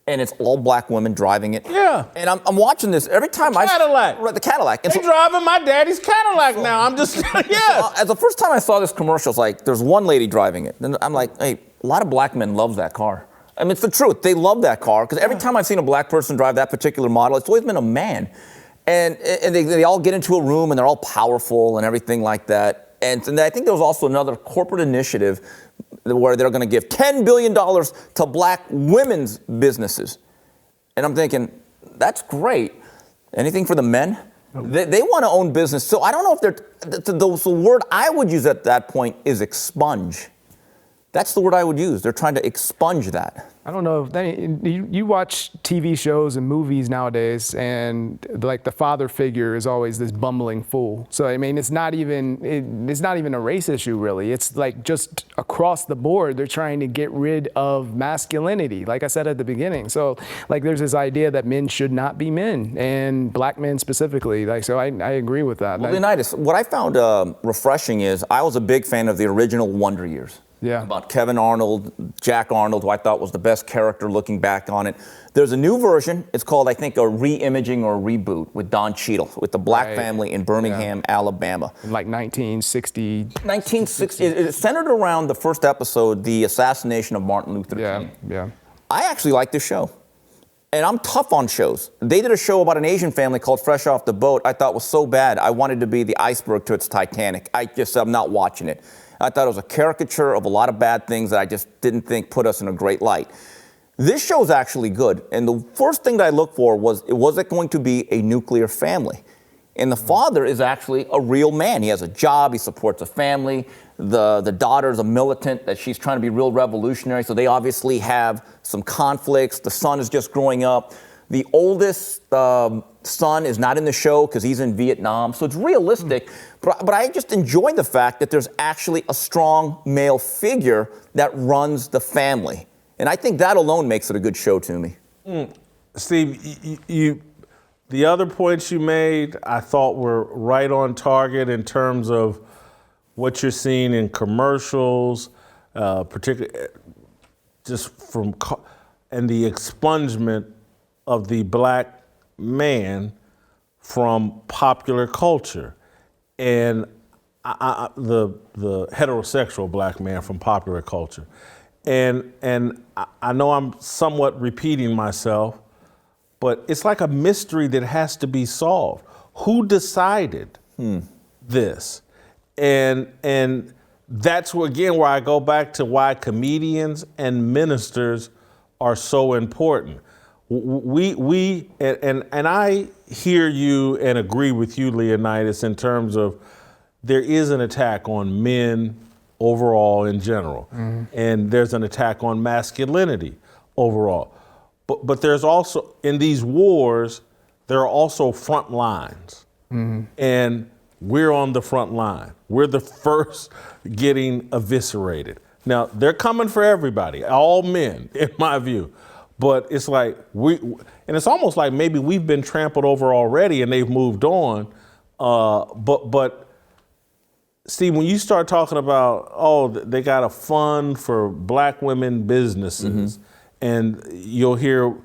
B: And it's all black women driving it.
A: Yeah.
B: And I'm watching this every time
A: Cadillac.
B: The Cadillac. And
A: They're driving my daddy's Cadillac now. I'm just, yeah.
B: As the first time I saw this commercial, it's like, there's one lady driving it. And I'm like, hey, a lot of black men love that car. I mean, it's the truth. They love that car, because every time I've seen a black person drive that particular model, it's always been a man. And they all get into a room, and they're all powerful and everything like that. And I think there was also another corporate initiative where they're going to give $10 billion to black women's businesses. And I'm thinking, that's great. Anything for the men? They want to own business. So I don't know if the word I would use at that point is expunge. That's the word I would use. They're trying to expunge that.
C: I don't know. You watch TV shows and movies nowadays, and like the father figure is always this bumbling fool. So I mean, it's not even a race issue really. It's like just across the board, they're trying to get rid of masculinity. Like I said at the beginning. So like there's this idea that men should not be men, and black men specifically. Like so, I agree with that.
B: Well, Leonydus, what I found refreshing is I was a big fan of the original Wonder Years.
C: Yeah.
B: About Kevin Arnold, Jack Arnold, who I thought was the best character looking back on it. There's a new version. It's called, I think, a re-imaging or a reboot with Don Cheadle, with the black family in Birmingham, Alabama.
C: In like 1960.
B: 1960. It's centered around the first episode, the assassination of Martin Luther King.
C: Yeah.
B: I actually like this show. And I'm tough on shows. They did a show about an Asian family called Fresh Off the Boat. I thought was so bad, I wanted to be the iceberg to its Titanic. I'm not watching it. I thought it was a caricature of a lot of bad things that I just didn't think put us in a great light. This show's actually good. And the first thing that I looked for was it going to be a nuclear family? And the father is actually a real man. He has a job, he supports a family. The daughter's a militant, that she's trying to be real revolutionary. So they obviously have some conflicts. The son is just growing up. The oldest son is not in the show because he's in Vietnam. So it's realistic. But I just enjoy the fact that there's actually a strong male figure that runs the family. And I think that alone makes it a good show to me.
A: Steve, the other points you made, I thought were right on target in terms of what you're seeing in commercials, particularly just and the expungement of the black man from popular culture, and the heterosexual black man from popular culture. And I know I'm somewhat repeating myself, but it's like a mystery that has to be solved. Who decided this? And that's where I go back to why comedians and ministers are so important. And I hear you and agree with you, Leonydus, in terms of there is an attack on men overall in general, and there's an attack on masculinity overall. But there's also, in these wars, there are also front lines, and we're on the front line. We're the first getting eviscerated. Now, they're coming for everybody, all men, in my view. But it's like and it's almost like maybe we've been trampled over already and they've moved on. But Steve, when you start talking about, they got a fund for black women businesses, and you'll hear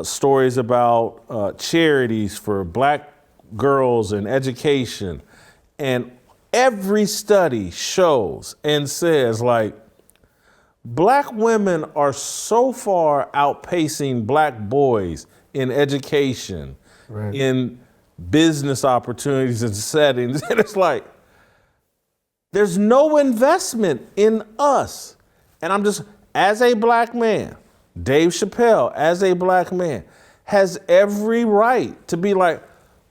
A: stories about charities for black girls and education, and every study shows and says like, black women are so far outpacing black boys in education, in business opportunities and settings. And it's like, there's no investment in us. And I'm just, as a black man, Dave Chappelle, as a black man, has every right to be like,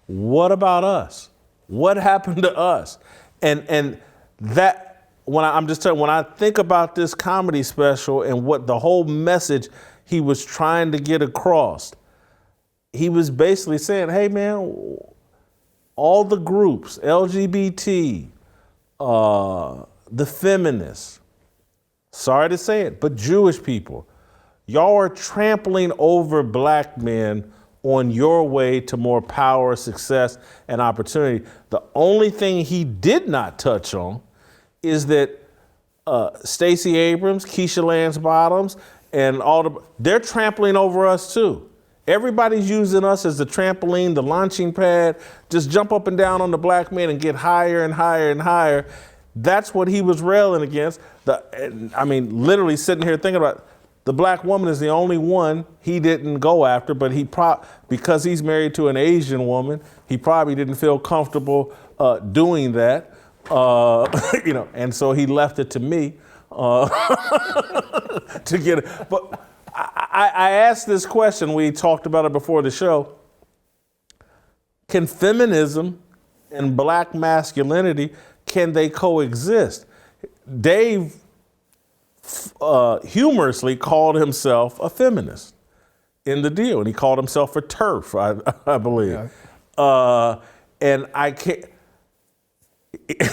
A: what about us? What happened to us? And that, when I think about this comedy special and what the whole message he was trying to get across, he was basically saying, hey man, all the groups, LGBT, the feminists, sorry to say it, but Jewish people, y'all are trampling over black men on your way to more power, success, and opportunity. The only thing he did not touch on is that Stacey Abrams, Keisha Lance Bottoms, and they're trampling over us too. Everybody's using us as the trampoline, the launching pad, just jump up and down on the black man and get higher and higher and higher. That's what he was railing against. Literally sitting here thinking about, the black woman is the only one he didn't go after, but because he's married to an Asian woman, he probably didn't feel comfortable doing that. And so he left it to me to get it. But I asked this question, we talked about it before the show. Can feminism and black masculinity, can they coexist? Dave humorously called himself a feminist in the deal, and he called himself a TERF, I believe. Yeah. And I can't.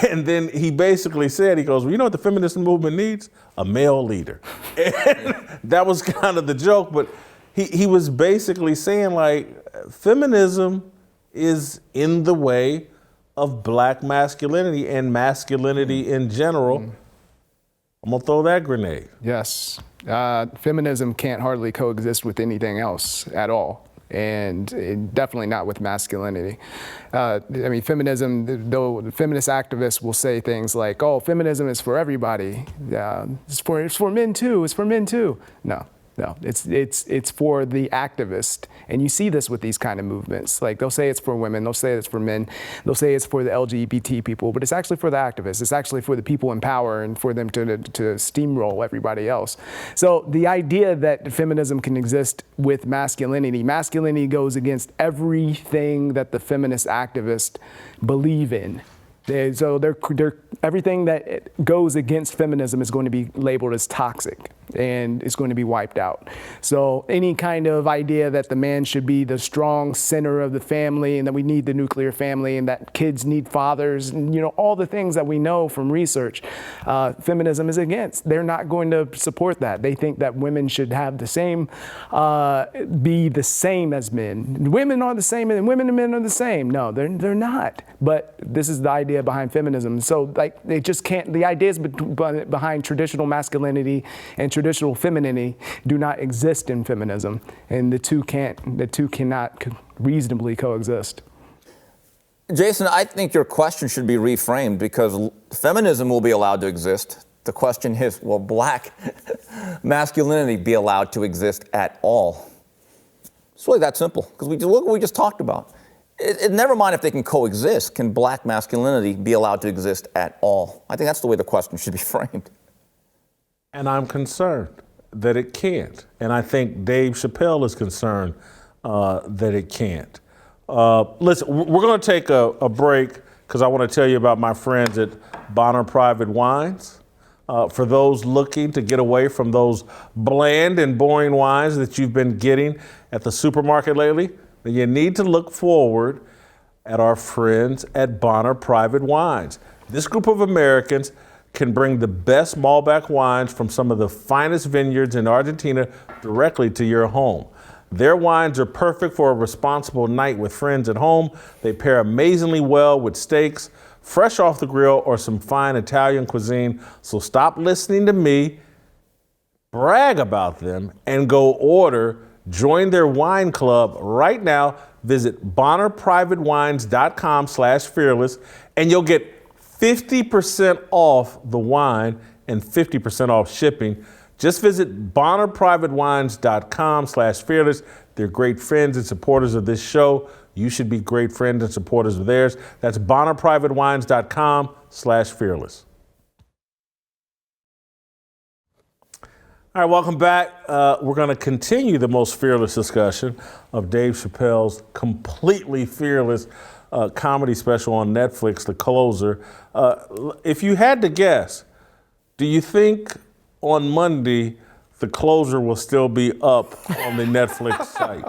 A: And then he basically said, he goes, well, you know what the feminist movement needs? A male leader. And that was kind of the joke, but he was basically saying, like, feminism is in the way of black masculinity and masculinity in general. I'm gonna throw that grenade.
C: Yes. Feminism can't hardly coexist with anything else at all. And definitely not with masculinity. I mean, feminism, though the feminist activists will say things like, oh, feminism is for everybody. It's for men too, it's for men too. No, it's for the activist. And you see this with these kind of movements. Like, they'll say it's for women, they'll say it's for men, they'll say it's for the LGBT people, but it's actually for the activists. It's actually for the people in power and for them to steamroll everybody else. So the idea that feminism can exist with masculinity goes against everything that the feminist activists believe in. So everything that goes against feminism is going to be labeled as toxic and it's going to be wiped out. So any kind of idea that the man should be the strong center of the family and that we need the nuclear family and that kids need fathers, and, you know, all the things that we know from research, feminism is against. They're not going to support that. They think that women should have the same, be the same as men. Women are the same and women and men are the same. No, they're not. But this is the idea behind feminism. So, like, they just can't, the ideas behind traditional masculinity and traditional femininity do not exist in feminism, and the two cannot reasonably coexist.
B: Jason, I think your question should be reframed, because feminism will be allowed to exist. The question is, will black masculinity be allowed to exist at all? It's really that simple, because look what we just talked about. Never mind if they can coexist, can black masculinity be allowed to exist at all? I think that's the way the question should be framed.
A: And I'm concerned that it can't. And I think Dave Chappelle is concerned that it can't. Listen, we're going to take a break because I want to tell you about my friends at Bonner Private Wines. For those looking to get away from those bland and boring wines that you've been getting at the supermarket lately, then you need to look forward at our friends at Bonner Private Wines. This group of Americans can bring the best Malbec wines from some of the finest vineyards in Argentina directly to your home. Their wines are perfect for a responsible night with friends at home. They pair amazingly well with steaks, fresh off the grill, or some fine Italian cuisine. So stop listening to me brag about them and go order. Join their wine club right now. Visit bonnerprivatewines.com/fearless and you'll get 50% off the wine and 50% off shipping. Just visit bonnerprivatewines.com/fearless. They're great friends and supporters of this show. You should be great friends and supporters of theirs. That's bonnerprivatewines.com/fearless. All right, welcome back. We're going to continue the most fearless discussion of Dave Chappelle's completely fearless comedy special on Netflix, The Closer. If you had to guess, do you think on Monday The Closer will still be up on the Netflix site?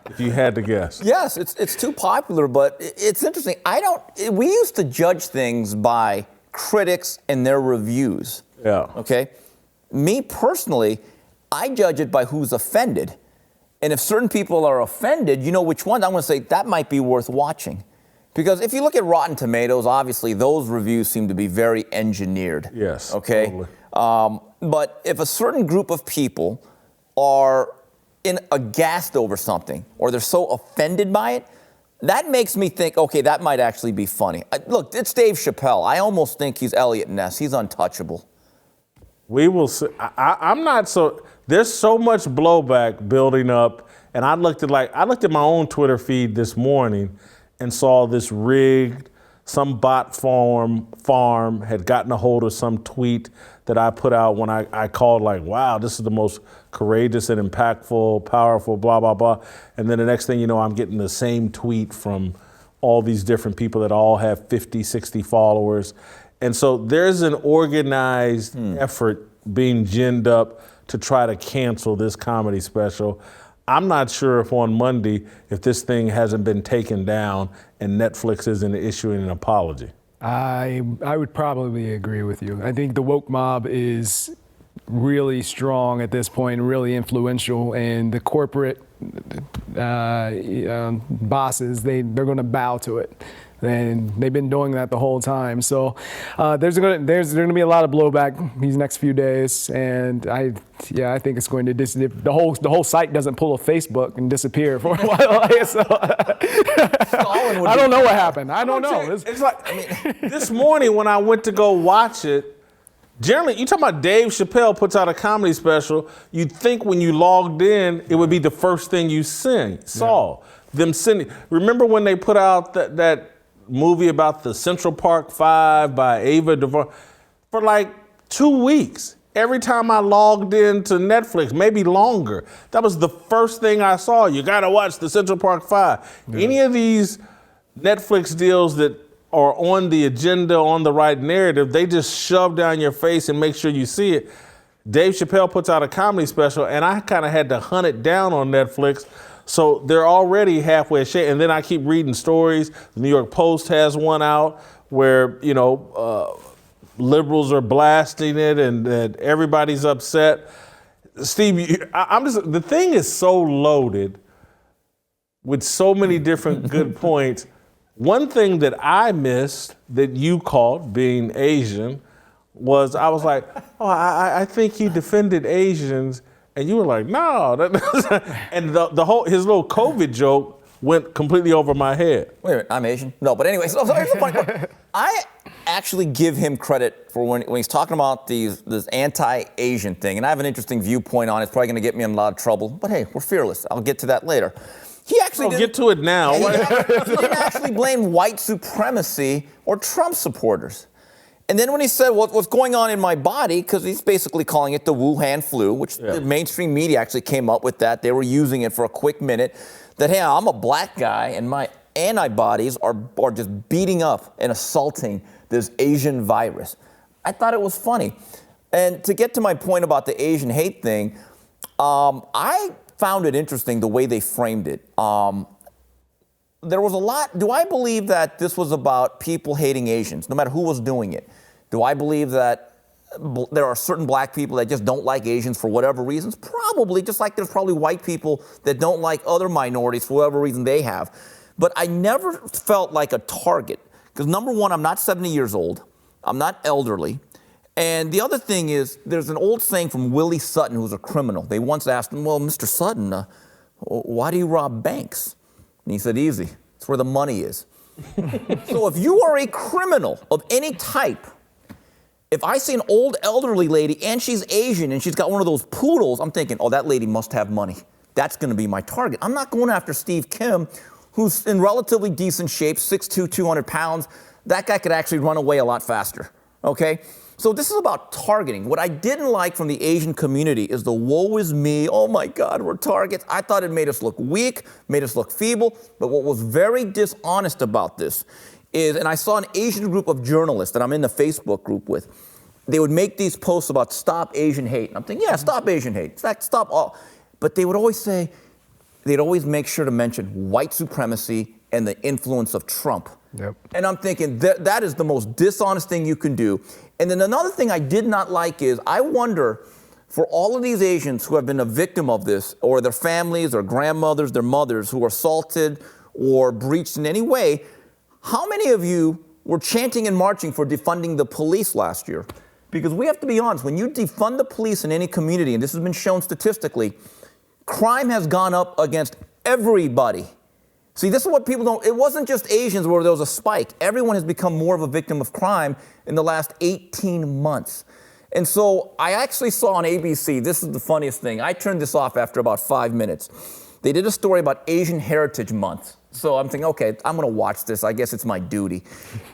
A: If you had to guess.
B: Yes, it's too popular, but it's interesting. We used to judge things by critics and their reviews.
A: Yeah.
B: Okay? Me personally, I judge it by who's offended. And if certain people are offended, you know which ones, I'm going to say that might be worth watching. Because if you look at Rotten Tomatoes, obviously those reviews seem to be very engineered.
A: Yes.
B: Okay?
A: Totally.
B: But if a certain group of people are aghast over something, or they're so offended by it, that makes me think, okay, that might actually be funny. Look, it's Dave Chappelle. I almost think he's Elliot Ness. He's untouchable.
A: We will see. I'm not so. There's so much blowback building up, and I looked at my own Twitter feed this morning and saw this rigged. Some bot farm had gotten a hold of some tweet that I put out when I called, like, wow, this is the most courageous and impactful, powerful, blah, blah, blah. And then the next thing you know, I'm getting the same tweet from all these different people that all have 50, 60 followers. And so there's an organized effort being ginned up to try to cancel this comedy special. I'm not sure if on Monday, if this thing hasn't been taken down and Netflix isn't issuing an apology.
C: I would probably agree with you. I think the woke mob is really strong at this point, really influential, and the corporate bosses, they're going to bow to it. And they've been doing that the whole time. So there's going to be a lot of blowback these next few days, and I think it's going to the whole site doesn't pull a Facebook and disappear for a while. So, I don't know what happened. I don't know.
A: It's like this morning when I went to go watch it. Generally, you talking about Dave Chappelle puts out a comedy special. You'd think when you logged in, it would be the first thing you saw. Them sending. Remember when they put out that movie about the Central Park 5 by Ava DuVernay? For like 2 weeks, every time I logged into Netflix, maybe longer, that was the first thing I saw. You gotta watch the Central Park 5. Yeah. Any of these Netflix deals that are on the agenda, on the right narrative, they just shove down your face and make sure you see it. Dave Chappelle puts out a comedy special, and I kind of had to hunt it down on Netflix. So they're already halfway shade. And then I keep reading stories. The New York Post has one out where, liberals are blasting it and everybody's upset. Steve, the thing is so loaded with so many different good points. One thing that I missed that you caught, being Asian, was I was like, I think he defended Asians. And you were like, no. And his little COVID joke went completely over my head.
B: Wait a minute, I'm Asian? No, but anyway, so here's the funny part. I actually give him credit for when he's talking about this anti-Asian thing, and I have an interesting viewpoint on it. It's probably going to get me in a lot of trouble, but hey, we're fearless. I'll get to that later. He actually didn't
A: get to it now.
B: He didn't actually blame white supremacy or Trump supporters. And then when he said what's going on in my body, because he's basically calling it the Wuhan flu, which the mainstream media actually came up with that. They were using it for a quick minute. That, hey, I'm a black guy and my antibodies are just beating up and assaulting this Asian virus. I thought it was funny. And to get to my point about the Asian hate thing, I found it interesting the way they framed it. There was a lot. Do I believe that this was about people hating Asians, no matter who was doing it? Do I believe that there are certain black people that just don't like Asians for whatever reasons? Probably, just like there's probably white people that don't like other minorities for whatever reason they have. But I never felt like a target, because number one, I'm not 70 years old. I'm not elderly. And the other thing is, there's an old saying from Willie Sutton, who's a criminal. They once asked him, well, Mr. Sutton, why do you rob banks? And he said, easy, it's where the money is. So if you are a criminal of any type, if I see an old elderly lady and she's Asian and she's got one of those poodles, I'm thinking, oh, that lady must have money. That's going to be my target. I'm not going after Steve Kim, who's in relatively decent shape, 6'2", 200 pounds. That guy could actually run away a lot faster, okay? So this is about targeting. What I didn't like from the Asian community is the woe is me, oh my God, we're targets. I thought it made us look weak, made us look feeble, but what was very dishonest about this is, and I saw an Asian group of journalists that I'm in the Facebook group with, they would make these posts about stop Asian hate. And I'm thinking, yeah, stop Asian hate. In fact, stop all. But they would always say, they'd always make sure to mention white supremacy and the influence of Trump.
C: Yep.
B: And I'm thinking, that is the most dishonest thing you can do. And then another thing I did not like is, I wonder, for all of these Asians who have been a victim of this, or their families, their grandmothers, their mothers, who were assaulted or breached in any way, how many of you were chanting and marching for defunding the police last year? Because we have to be honest, when you defund the police in any community, and this has been shown statistically, crime has gone up against everybody. See, this is what people don't, it wasn't just Asians where there was a spike. Everyone has become more of a victim of crime in the last 18 months. And so I actually saw on ABC, this is the funniest thing, I turned this off after about 5 minutes. They did a story about Asian Heritage Month. So I'm thinking, okay, I'm gonna watch this, I guess it's my duty.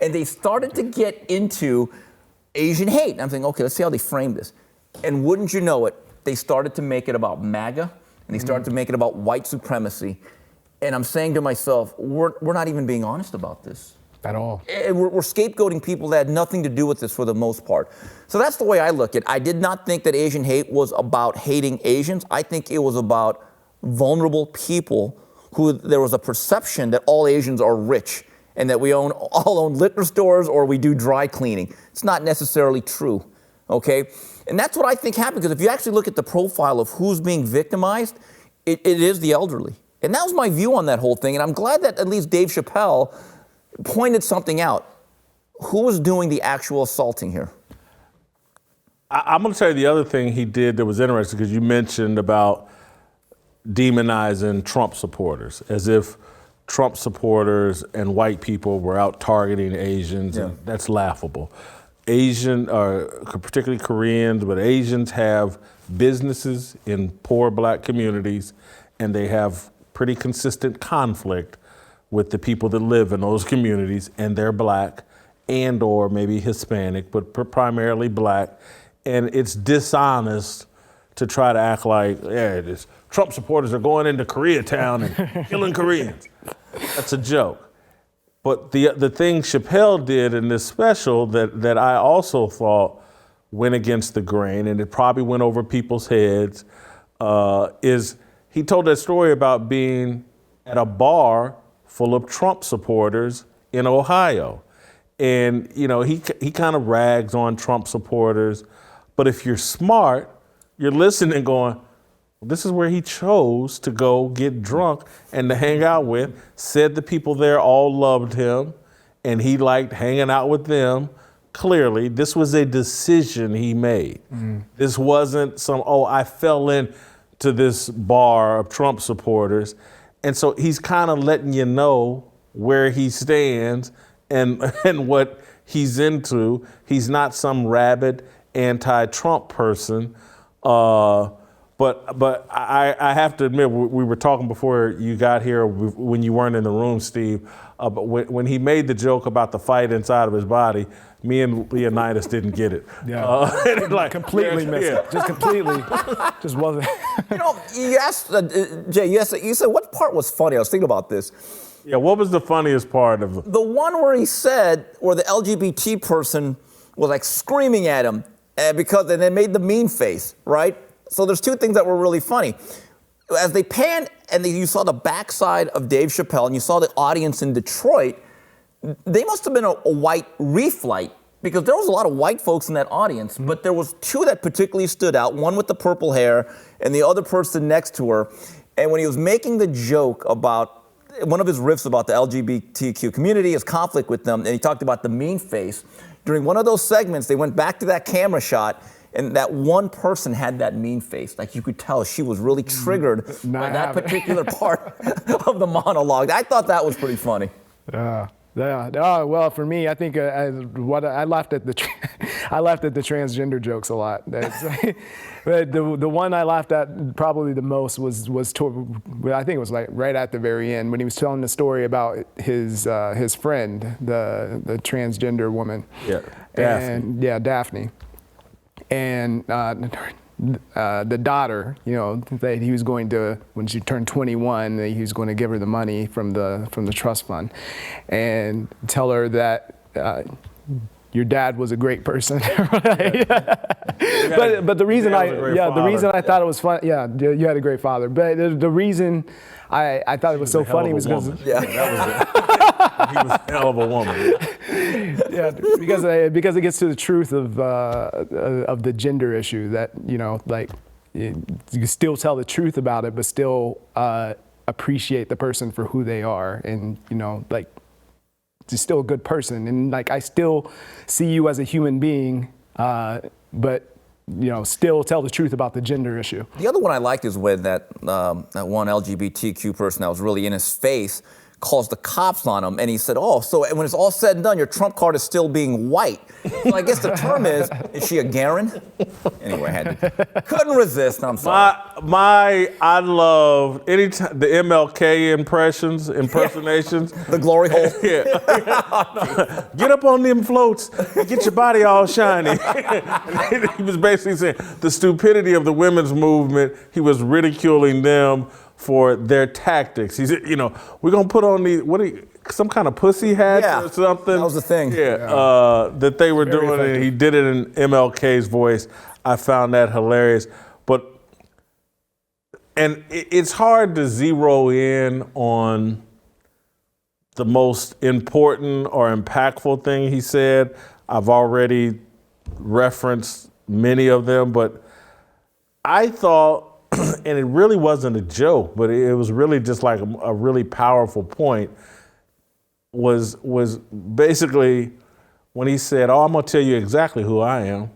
B: And they started to get into Asian hate. And I'm thinking, okay, let's see how they frame this. And wouldn't you know it, they started to make it about MAGA, and they started to make it about white supremacy. And I'm saying to myself, we're not even being honest about this.
C: At all.
B: We're scapegoating people that had nothing to do with this for the most part. So that's the way I look at it. I did not think that Asian hate was about hating Asians. I think it was about vulnerable people who there was a perception that all Asians are rich and that we all own liquor stores or we do dry cleaning. It's not necessarily true, okay? And that's what I think happened, because if you actually look at the profile of who's being victimized, it is the elderly. And that was my view on that whole thing, and I'm glad that at least Dave Chappelle pointed something out. Who was doing the actual assaulting here?
A: I'm going to tell you the other thing he did that was interesting, because you mentioned about demonizing Trump supporters, as if Trump supporters and white people were out targeting Asians, and that's laughable. Asian, particularly Koreans, but Asians have businesses in poor black communities, and they have pretty consistent conflict with the people that live in those communities, and they're black and or maybe Hispanic, but primarily black. And it's dishonest to try to act like, Trump supporters are going into Koreatown and killing Koreans. That's a joke. But the thing Chappelle did in this special that I also thought went against the grain, and it probably went over people's heads, is he told that story about being at a bar full of Trump supporters in Ohio. And, he kind of rags on Trump supporters. But if you're smart, you're listening going, this is where he chose to go get drunk and to hang out with, said the people there all loved him and he liked hanging out with them. Clearly, this was a decision he made. This wasn't I fell into this bar of Trump supporters. And so he's kind of letting you know where he stands and what he's into. He's not some rabid anti-Trump person. But I have to admit, we were talking before you got here, when you weren't in the room, Steve, but when he made the joke about the fight inside of his body, me and Leonydus didn't get it.
C: Completely missed it. Just completely, just wasn't.
B: You asked, Jay, you said, what part was funny? I was thinking about this.
A: Yeah, what was the funniest part of it?
B: The one where he said, where the LGBT person was like screaming at him, and they made the mean face, right? So there's two things that were really funny. As they panned and you saw the backside of Dave Chappelle and you saw the audience in Detroit, they must have been a white reflight, because there was a lot of white folks in that audience, but there was two that particularly stood out, one with the purple hair and the other person next to her. And when he was making the joke about one of his riffs about the LGBTQ community, his conflict with them, and he talked about the mean face, during one of those segments, they went back to that camera shot, and that one person had that mean face. Like, you could tell she was really triggered by that particular part of the monologue. I thought that was pretty funny.
C: Yeah. Well, for me, I think I laughed at the transgender jokes a lot. But the one I laughed at probably the most was I think it was like right at the very end, when he was telling the story about his friend, the transgender woman.
A: Yeah, Daphne.
C: Daphne. And the daughter, that he was going to, when she turned 21, he was going to give her the money from the trust fund, and tell her that your dad was a great person. But the reason I thought it was fun, you had a great father. But the reason I thought it was so funny was because
A: he was a hell of a woman.
C: Yeah, because it gets to the truth of the gender issue, that you can still tell the truth about it, but still appreciate the person for who they are, and just still a good person, and I still see you as a human being, but still tell the truth about the gender issue.
B: The other one I liked is when that one LGBTQ person that was really in his face calls the cops on him, and he said, so when it's all said and done, your Trump card is still being white. So I guess the term is she a Garen? Anyway, couldn't resist. I'm sorry.
A: I love anytime the MLK impersonations.
B: The glory hole.
A: Yeah. Get up on them floats and get your body all shiny. He was basically saying the stupidity of the women's movement. He was ridiculing them for their tactics. He said, we're gonna put on these some kind of pussy hats
B: Yeah,
A: or something.
B: that was the thing.
A: That they were
C: Very
A: doing,
C: effective.
A: and he did it in MLK's voice. I found that hilarious, and it's hard to zero in on the most important or impactful thing he said. I've already referenced many of them, but I thought, and it really wasn't a joke, but it was really just like a really powerful point, was basically when he said, I'm gonna tell you exactly who I am.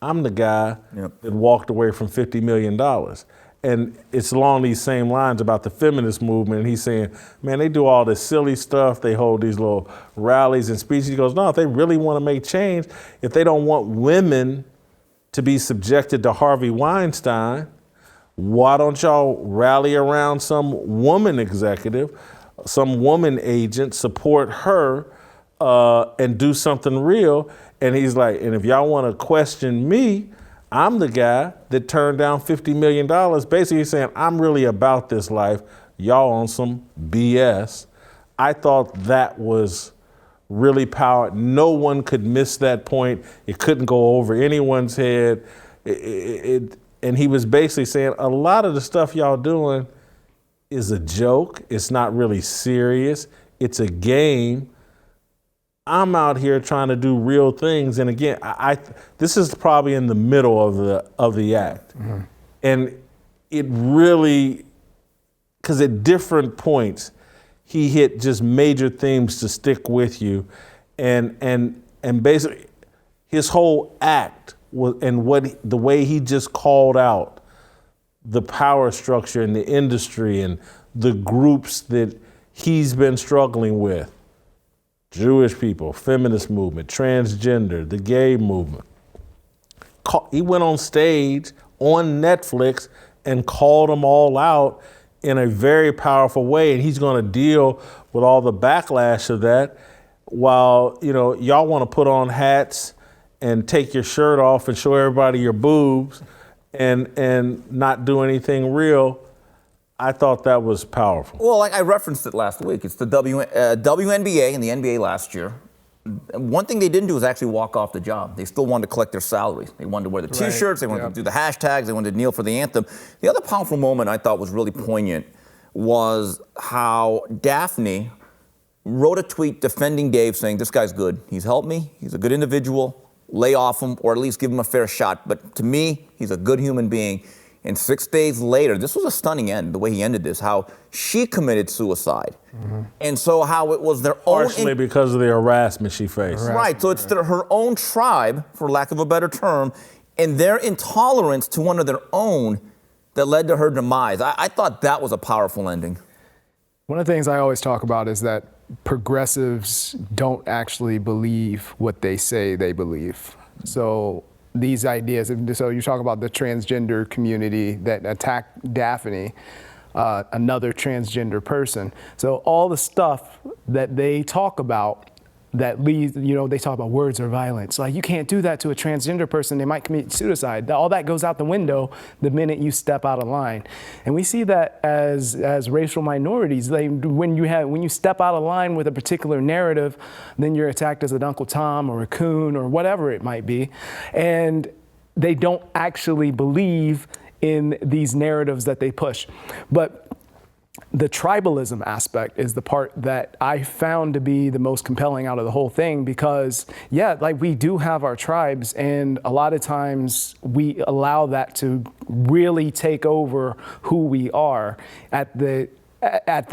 A: I'm the guy that walked away from $50 million. And it's along these same lines about the feminist movement. And he's saying, man, they do all this silly stuff. They hold these little rallies and speeches. He goes, no, if they really want to make change, if they don't want women to be subjected to Harvey Weinstein, why don't y'all rally around some woman executive, some woman agent, support her, and do something real? And he's like, and if y'all want to question me, I'm the guy that turned down $50 million. Basically saying, I'm really about this life. Y'all on some BS. I thought that was really powerful. No one could miss that point. It couldn't go over anyone's head. And he was basically saying, a lot of the stuff y'all doing is a joke. It's not really serious. It's a game. I'm out here trying to do real things, and again, this is probably in the middle of the act, and it really, because at different points, he hit just major themes to stick with you, and basically, his whole act was, and the way he just called out the power structure in the industry and the groups that he's been struggling with. Jewish people, feminist movement, transgender, the gay movement. He went on stage on Netflix and called them all out in a very powerful way, and he's going to deal with all the backlash of that while, y'all want to put on hats and take your shirt off and show everybody your boobs and not do anything real. I thought that was powerful.
B: Well, like I referenced it last week, it's the WNBA and the NBA last year. One thing they didn't do was actually walk off the job. They still wanted to collect their salaries. They wanted to wear the T-shirts, they wanted to do the hashtags, they wanted to kneel for the anthem. The other powerful moment I thought was really poignant was how Daphne wrote a tweet defending Dave, saying, this guy's good. He's helped me, he's a good individual, lay off him, or at least give him a fair shot. But to me, he's a good human being. And 6 days later, this was a stunning end, the way he ended this, how she committed suicide. And so how it was their own...
A: Partially because of the harassment she faced.
B: Right, so it's her own tribe, for lack of a better term, and their intolerance to one of their own that led to her demise. I thought that was a powerful ending.
C: One of the things I always talk about is that progressives don't actually believe what they say they believe. So these ideas, so you talk about the transgender community that attacked Daphne, another transgender person. So all the stuff that they talk about that leads, they talk about words or violence. Like, you can't do that to a transgender person, they might commit suicide. All that goes out the window the minute you step out of line. And we see that as racial minorities. When you step out of line with a particular narrative, then you're attacked as an Uncle Tom or a coon or whatever it might be. And they don't actually believe in these narratives that they push. But the tribalism aspect is the part that I found to be the most compelling out of the whole thing, because we do have our tribes, and a lot of times we allow that to really take over who we are at the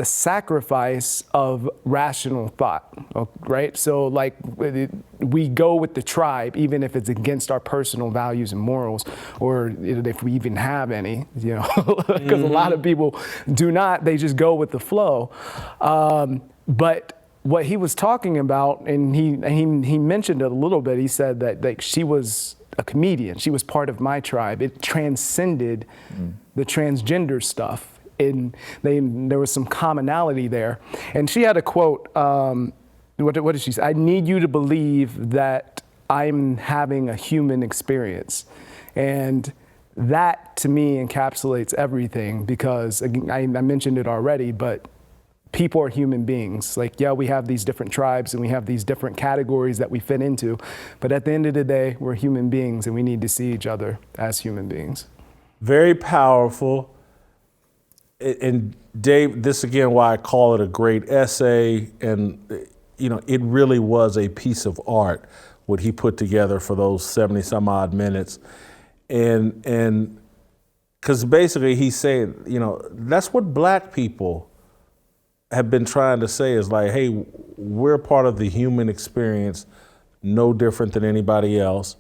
C: sacrifice of rational thought, right? So we go with the tribe, even if it's against our personal values and morals, or if we even have any, because a lot of people do not, they just go with the flow. But what he was talking about, and he mentioned it a little bit, he said that she was a comedian, she was part of my tribe. It transcended the transgender stuff. And there was some commonality there. And she had a quote, what did she say? I need you to believe that I'm having a human experience. And that to me encapsulates everything, because again, I mentioned it already, but people are human beings. Like, yeah, we have these different tribes and we have these different categories that we fit into, but at the end of the day, we're human beings and we need to see each other as human beings.
A: Very powerful. And Dave, this again, why I call it a great essay. And, you know, it really was a piece of art, what he put together for those 70 some odd minutes. And because basically he's saying, you know, that's what black people have been trying to say, is like, hey, we're part of the human experience, no different than anybody else.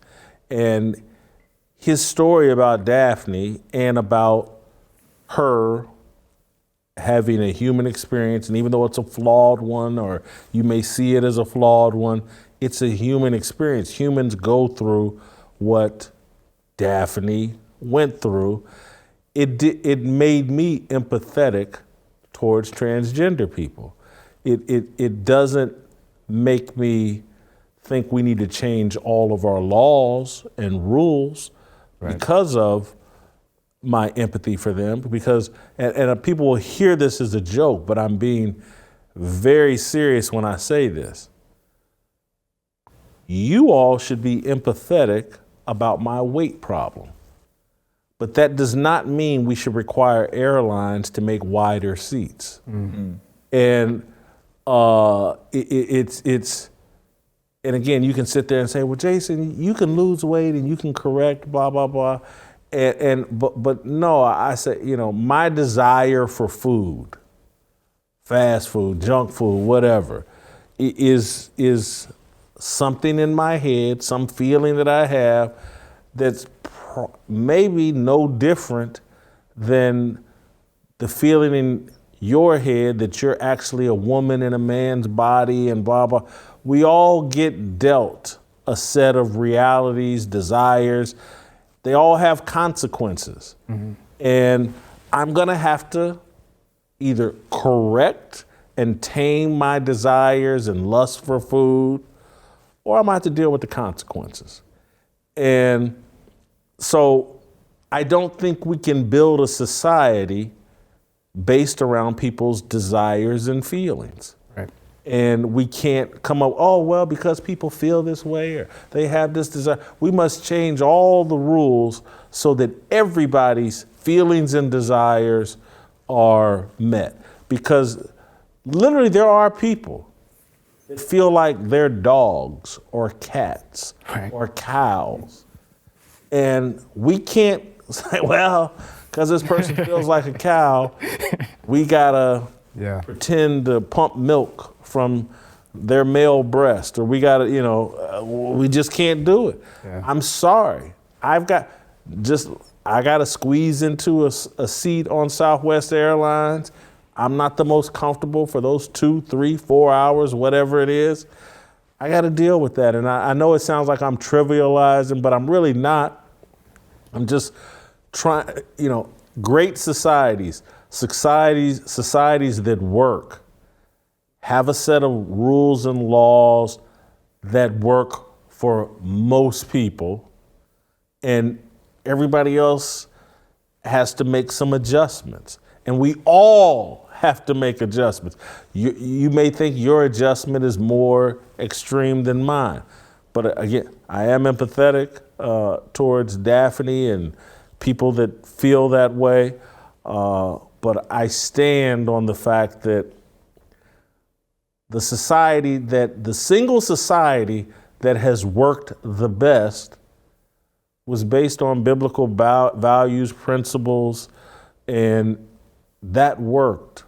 A: And his story about Daphne and about her having a human experience, and even though it's a flawed one, or you may see it as a flawed one, it's a human experience. Humans go through what Daphne went through. It made me empathetic towards transgender people. It doesn't make me think we need to change all of our laws and rules because of my empathy for them, because, and people will hear this as a joke, but I'm being very serious when I say this. You all should be empathetic about my weight problem. But that does not mean we should require airlines to make wider seats. Mm-hmm. And it's, and again, you can sit there and say, well, Jason, you can lose weight and you can correct, blah, blah, blah. But no, I say, you know, my desire for food, fast food, junk food, whatever, is something in my head, some feeling that I have that's maybe no different than the feeling in your head that you're actually a woman in a man's body and blah, blah. We all get dealt a set of realities, desires. They all have consequences. Mm-hmm. And I'm gonna have to either correct and tame my desires and lust for food, or I'm gonna have to deal with the consequences. And so I don't think we can build a society based around people's desires and feelings. Right. And we can't come up, oh, well, because people feel this way or they have this desire. We must change all the rules so that everybody's feelings and desires are met. Because literally there are people that feel like they're dogs or cats or cows. And we can't say, well, because this person feels like a cow, we gotta pretend to pump milk from their male breast, or we gotta, you know, we just can't do it. Yeah. I'm sorry. I gotta squeeze into a seat on Southwest Airlines. I'm not the most comfortable for those 2, 3, 4 hours, whatever it is. I got to deal with that. And I know it sounds like I'm trivializing, but I'm really not. I'm just trying, you know, great societies that work, have a set of rules and laws that work for most people, and everybody else has to make some adjustments. And we all have to make adjustments. You may think your adjustment is more extreme than mine, but again, I am empathetic towards Daphne and people that feel that way, but I stand on the fact that the single society that has worked the best was based on biblical values, principles, and that worked.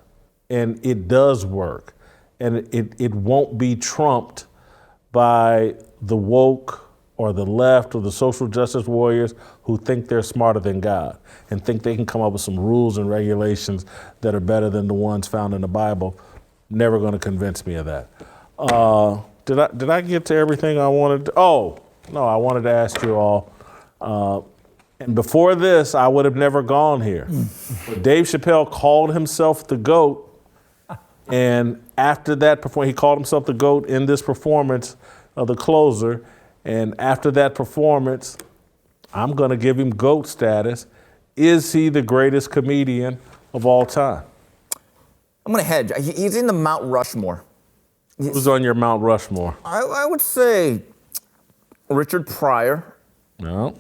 A: And it does work. And it won't be trumped by the woke or the left or the social justice warriors who think they're smarter than God and think they can come up with some rules and regulations that are better than the ones found in the Bible. Never going to convince me of that. Did I get to everything I wanted to? Oh, no, I wanted to ask you all. And before this, I would have never gone here. But Dave Chappelle called himself the GOAT. And after that performance, he called himself the GOAT in this performance of The Closer. And after that performance, I'm going to give him GOAT status. Is he the greatest comedian of all time?
B: I'm going to hedge. He's in the Mount Rushmore.
A: Who's on your Mount Rushmore?
B: I would say Richard Pryor,
A: No.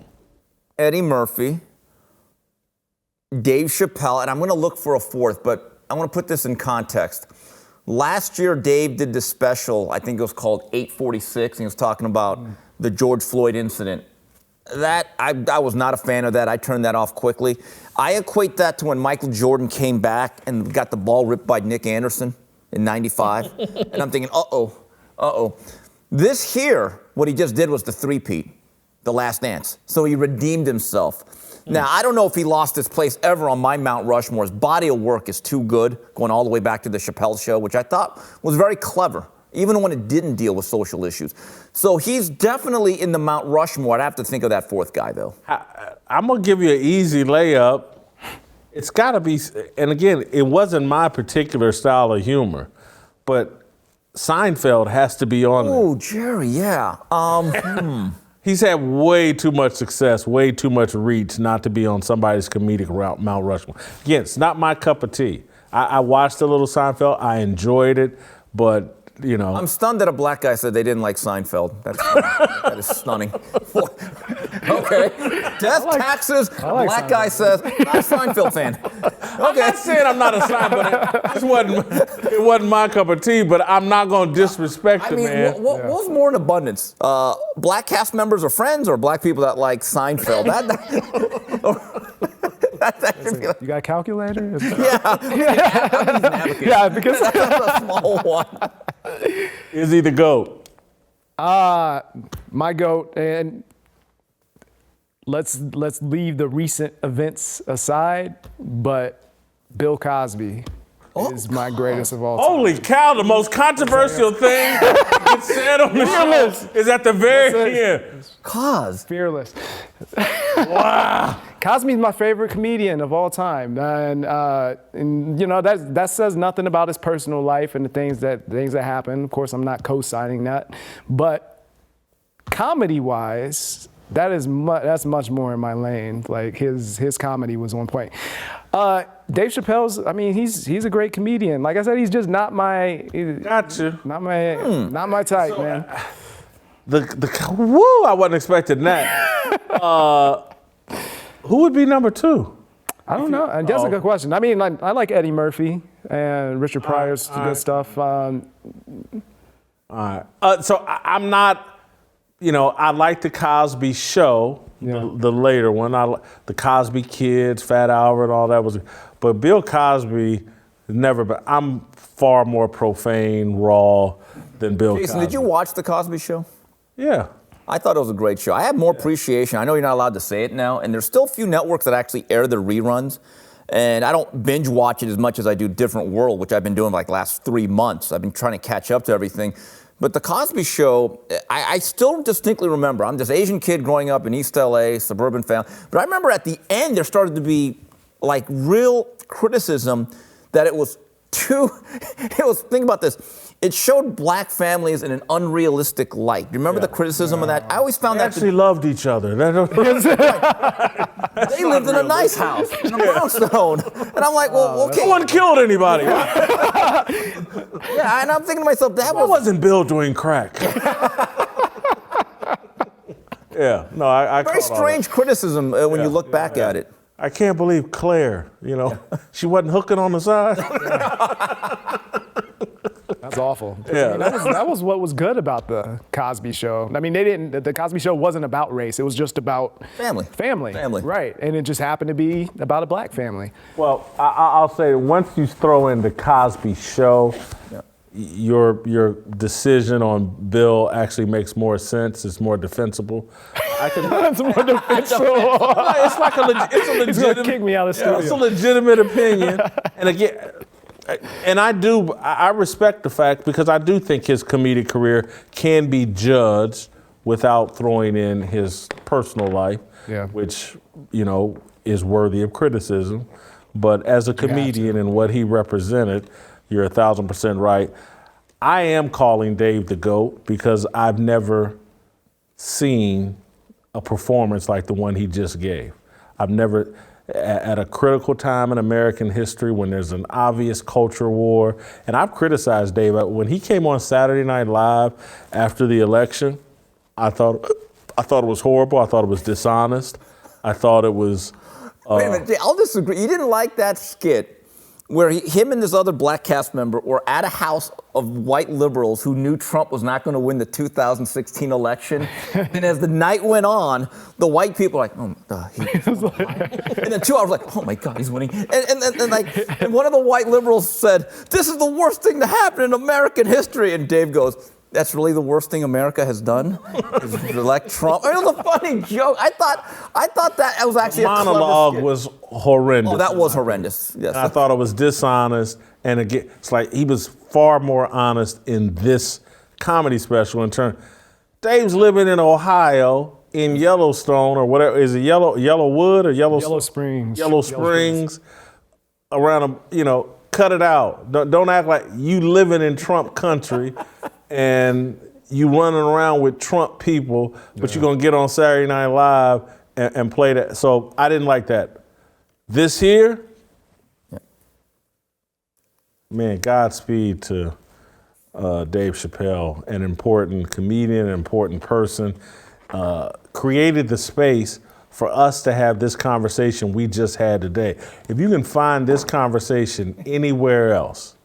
B: Eddie Murphy, Dave Chappelle, and I'm going to look for a fourth, but I want to put this in context. Last year, Dave did this special, I think it was called 846, and he was talking about the George Floyd incident. I was not a fan of that. I turned that off quickly. I equate that to when Michael Jordan came back and got the ball ripped by Nick Anderson in '95. And I'm thinking, uh-oh. This here, what he just did was the three-peat, the last dance. So he redeemed himself. Now, I don't know if he lost his place ever on my Mount Rushmore. His body of work is too good, going all the way back to the Chappelle show, which I thought was very clever, even when it didn't deal with social issues. So he's definitely in the Mount Rushmore. I'd have to think of that fourth guy, though.
A: I'm going to give you an easy layup. It's got to be, and again, it wasn't my particular style of humor, but Seinfeld has to be on there.
B: Oh, Jerry, yeah.
A: He's had way too much success, way too much reach not to be on somebody's comedic Mount Rushmore. Again, it's not my cup of tea. I watched a little Seinfeld. I enjoyed it, but you know.
B: I'm stunned that a black guy said they didn't like Seinfeld. That is stunning. Okay. Death, taxes, black guy says, not a Seinfeld fan.
A: I'm not saying I'm not a Seinfeld. It wasn't my cup of tea, but I'm not going to disrespect the man.
B: What was more in abundance? Black cast members or friends, or black people that like Seinfeld?
C: You got a calculator?
B: Yeah, because that's a small one.
A: Is he the GOAT?
C: My GOAT, and let's leave the recent events aside, but Bill Cosby is my greatest of all time.
A: Holy cow, the most controversial thing that's said on the show is at the very end.
C: Fearless.
A: Wow.
C: Cosby's my favorite comedian of all time, and you know that says nothing about his personal life and the things that happen. Of course, I'm not co-signing that, but comedy-wise, that's much more in my lane. Like his comedy was on point. Dave Chappelle's, I mean, he's a great comedian. Like I said, he's just not my
A: Gotcha.
C: not my type, man.
A: Woo! I wasn't expecting that. Who would be number two?
C: I don't know. And that's a good question. I mean, I like Eddie Murphy and Richard Pryor's good stuff.
A: All right. So I'm not, I like the Cosby Show, the later one. The Cosby Kids, Fat Albert, all that but Bill Cosby never been. I'm far more profane, raw than Bill Cosby.
B: Jason, did you watch the Cosby Show?
A: Yeah.
B: I thought it was a great show. I have more appreciation. I know you're not allowed to say it now, and there's still a few networks that actually air their reruns. And I don't binge watch it as much as I do Different World, which I've been doing like the last 3 months. I've been trying to catch up to everything. But the Cosby Show, I still distinctly remember. I'm this Asian kid growing up in East LA, suburban family. But I remember at the end there started to be like real criticism that it was think about this. It showed black families in an unrealistic light. Do you remember the criticism of that? I always found
A: they
B: that
A: actually loved each other.
B: They lived in a nice house in a brownstone. And I'm like, well, okay.
A: No one killed anybody.
B: Yeah, and I'm thinking to myself,
A: Why wasn't Bill doing crack? Yeah, no, I
B: very strange criticism when you look back at it.
A: I can't believe Claire, she wasn't hooking on the side.
C: That's awful.
A: Yeah.
C: I mean, that was what was good about the Cosby Show. I mean, the Cosby Show wasn't about race. It was just about
B: family.
C: Right. And it just happened to be about a black family.
A: Well, I'll say once you throw in the Cosby Show, your decision on Bill actually makes more sense. It's more defensible.
C: It's more defensible.
A: It's like a legitimate.
C: He's gonna kick me out of the studio.
A: It's a legitimate opinion, and again. And I respect the fact because I do think his comedic career can be judged without throwing in his personal life, which, is worthy of criticism. But as a comedian and what he represented, you're 1,000% right. I am calling Dave the GOAT because I've never seen a performance like the one he just gave. I've never, at a critical time in American history when there's an obvious culture war, and I've criticized Dave, when he came on Saturday Night Live after the election, I thought it was horrible. I thought it was dishonest. I thought it was...
B: Wait a minute, I'll disagree. You didn't like that skit where him and this other black cast member were at a house of white liberals who knew Trump was not going to win the 2016 election. And as the night went on, the white people were like, oh, and then 2 hours like, oh my God, he's winning. And one of the white liberals said, this is the worst thing to happen in American history. And Dave goes, that's really the worst thing America has done? Is elect Trump? It was a funny joke. I thought that was actually a
A: monologue
B: clever skit.
A: was horrendous.
B: Oh, that was horrendous. Yes.
A: I thought it was dishonest, and again, it's like he was far more honest in this comedy special in turn. Dave's living in Ohio in Yellowstone or whatever. Is it Yellowwood or
C: Yellow Springs.
A: Yellow Springs. Around cut it out. Don't act like you living in Trump country and you running around with Trump people, but you're gonna get on Saturday Night Live and play that. So I didn't like that. This here, man, Godspeed to Dave Chappelle, an important comedian, an important person, created the space for us to have this conversation we just had today. If you can find this conversation anywhere else,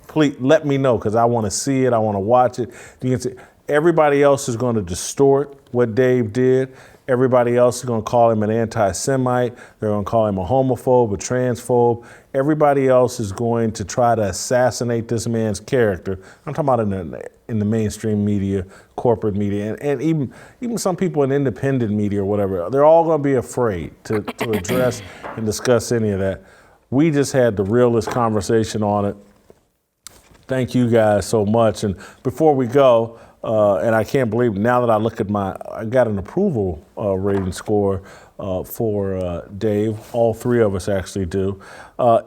A: please let me know, because I want to see it. I want to watch it. You can see everybody else is going to distort what Dave did. Everybody else is going to call him an anti-Semite. They're going to call him a homophobe, a transphobe. Everybody else is going to try to assassinate this man's character. I'm talking about in the mainstream media, corporate media, and even some people in independent media or whatever. They're all going to be afraid to address and discuss any of that. We just had the realest conversation on it. Thank you guys so much. And before we go, and I can't believe now that I look at I got an approval rating score for Dave. All three of us actually do.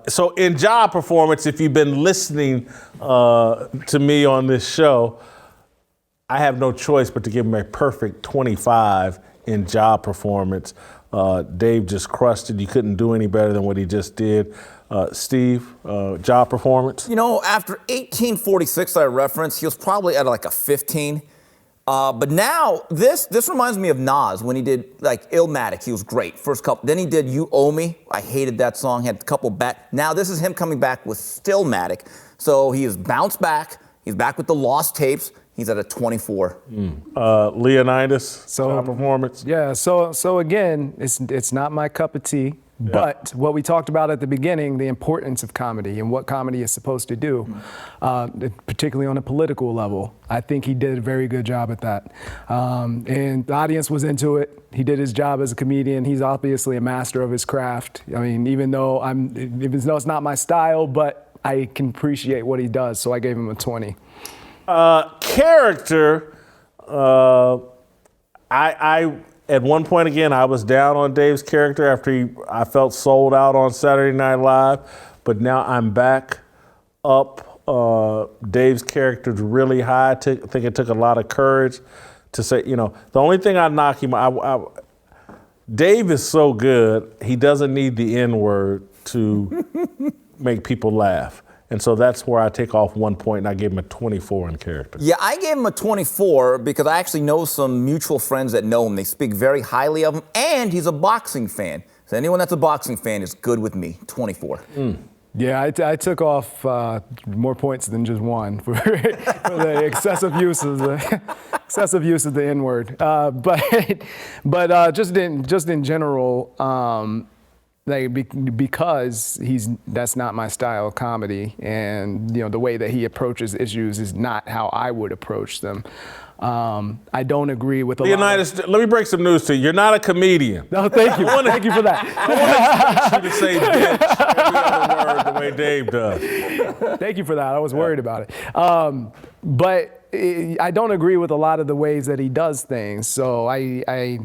A: So in job performance, if you've been listening to me on this show, I have no choice but to give him a perfect 25 in job performance. Dave just crushed it. You couldn't do any better than what he just did. Steve, job performance?
B: After 1846 that I referenced, he was probably at like a 15. But now, this reminds me of Nas when he did like Illmatic. He was great. First couple. Then he did You Owe Me. I hated that song. Had a couple back. Now this is him coming back with Stillmatic. So he has bounced back. He's back with the Lost Tapes. He's at a 24.
A: Leonydus, job performance?
C: Yeah, so again, it's not my cup of tea. Yeah. But what we talked about at the beginning, the importance of comedy and what comedy is supposed to do, particularly on a political level, I think he did a very good job at that. And the audience was into it. He did his job as a comedian. He's obviously a master of his craft. I mean, even though it's not my style, but I can appreciate what he does, so I gave him a 20.
A: Character, I at one point, again, I was down on Dave's character after I felt sold out on Saturday Night Live, but now I'm back up. Dave's character's really high. I think it took a lot of courage to say, the only thing I knock him, Dave is so good, he doesn't need the N-word to make people laugh. And so that's where I take off 1 point and I gave him a 24 in character.
B: Yeah, I gave him a 24 because I actually know some mutual friends that know him. They speak very highly of him, and he's a boxing fan. So anyone that's a boxing fan is good with me, 24.
C: Yeah, I took off more points than just one for the excessive use of the N-word. But just in general, because that's not my style of comedy, and the way that he approaches issues is not how I would approach them. I don't agree with
A: Leonydus, let me break some news to you. You're not a comedian.
C: No, thank you. Thank you for that.
A: I want you to say bitch every other word the way Dave does.
C: Thank you for that. I was worried about it. But I don't agree with a lot of the ways that he does things. So I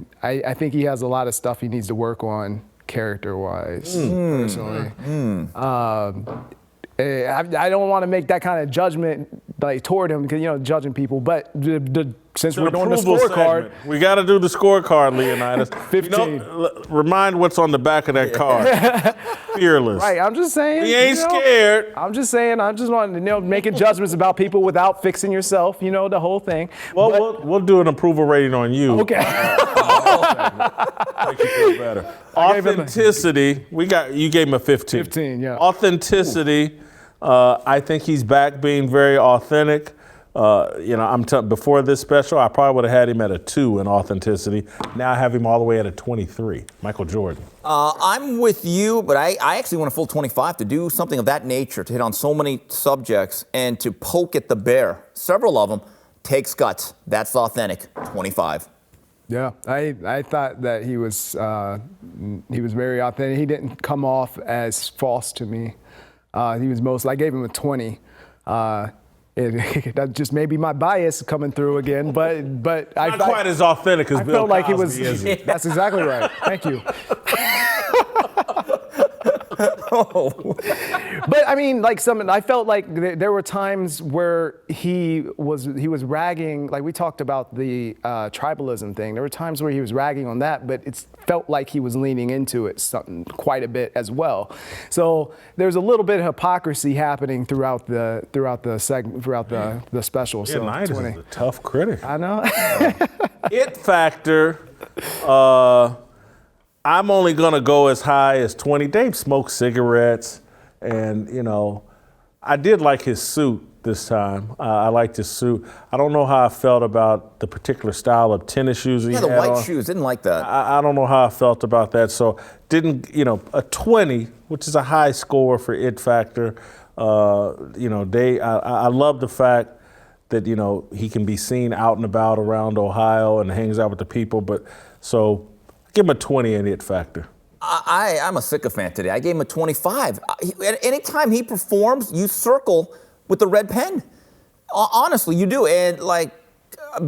C: think he has a lot of stuff he needs to work on character-wise, personally. I don't want to make that kind of judgment like toward him because judging people. But since we're doing the scorecard,
A: we got to do the scorecard, Leonydus.
C: 15.
A: Remind what's on the back of that card. Fearless.
C: Right. I'm just saying.
A: We ain't scared.
C: I'm just saying. I just want making judgments about people without fixing yourself. The whole thing.
A: Well, we'll do an approval rating on you.
C: Okay.
A: Make you feel better. Authenticity. You gave him a 15.
C: 15. Yeah.
A: Authenticity. I think he's back being very authentic. Before this special, I probably would have had him at a 2 in authenticity. Now I have him all the way at a 23. Michael Jordan.
B: I'm with you, but I actually want a full 25 to do something of that nature, to hit on so many subjects and to poke at the bear. Several of them takes guts. That's authentic. 25.
C: Yeah, I thought that he was very authentic. He didn't come off as false to me. He was I gave him a 20. That just may be my bias coming through again, but
A: not quite as authentic as Bill Cosby,
C: like he was.
A: is he?
C: That's exactly right. Thank you. But I mean, I felt like there were times where he was ragging. Like we talked about the tribalism thing. There were times where he was ragging on that, but it felt like he was leaning into it quite a bit as well. So there's a little bit of hypocrisy happening throughout the segment, throughout the special.
A: Yeah,
C: so
A: Leonydus is a tough critic.
C: I know.
A: It factor. I'm only going to go as high as 20. Dave smoked cigarettes, and, I did like his suit this time. I liked his suit. I don't know how I felt about the particular style of tennis shoes he had
B: the white
A: on.
B: shoes. Didn't like that.
A: I don't know how I felt about that. So a 20, which is a high score for it factor. I love the fact that, he can be seen out and about around Ohio and hangs out with the people. But so give him a 20 in it factor.
B: I'm a sycophant today. I gave him a 25. Anytime he performs, you circle with the red pen. Honestly, you do. And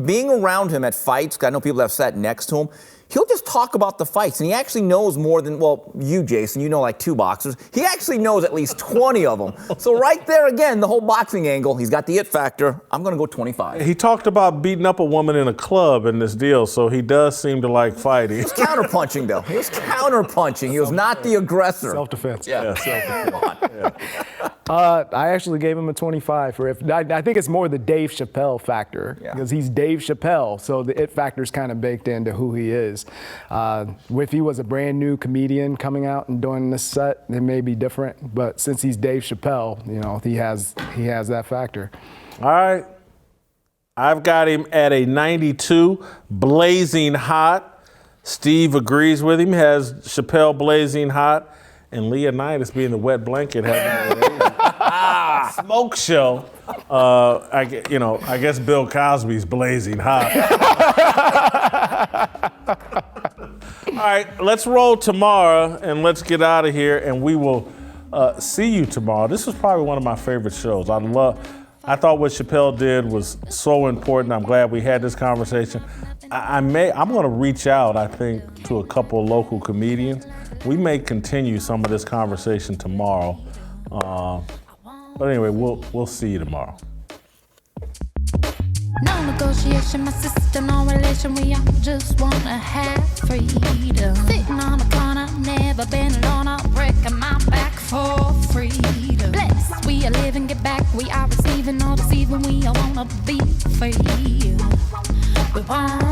B: being around him at fights, 'cause I know people have sat next to him, he'll just talk about the fights. And he actually knows more than, you, Jason, 2 boxers. He actually knows at least 20 of them. So right there again, the whole boxing angle, he's got the it factor. I'm going to go 25.
A: He talked about beating up a woman in a club in this deal, so he does seem to like fighting.
B: He was counterpunching, though. He was counterpunching. He was not the aggressor.
C: Self-defense.
B: Yeah, self-defense.
C: I actually gave him a 25 for it. I think it's more the Dave Chappelle factor because he's Dave Chappelle, so the it factor is kind of baked into who he is. If he was a brand new comedian coming out and doing this set, it may be different. But since he's Dave Chappelle, he has that factor.
A: All right. I've got him at a 92, blazing hot. Steve agrees with him, has Chappelle blazing hot, and Leonydus being the wet blanket having a smoke show. I guess Bill Cosby's blazing hot. All right, let's roll tomorrow and let's get out of here, and we will see you tomorrow. This was probably one of my favorite shows. I thought what Chappelle did was so important. I'm glad we had this conversation. I'm going to reach out, I think, to a couple of local comedians. We may continue some of this conversation tomorrow. But anyway, we'll see you tomorrow.
E: No negotiation, my sister, no relation. We all just wanna have freedom. Sitting on the corner, never been alone. I'm breaking my back for freedom. Blessed, we are living, get back. We are receiving, all deceiving. We all wanna be free. We want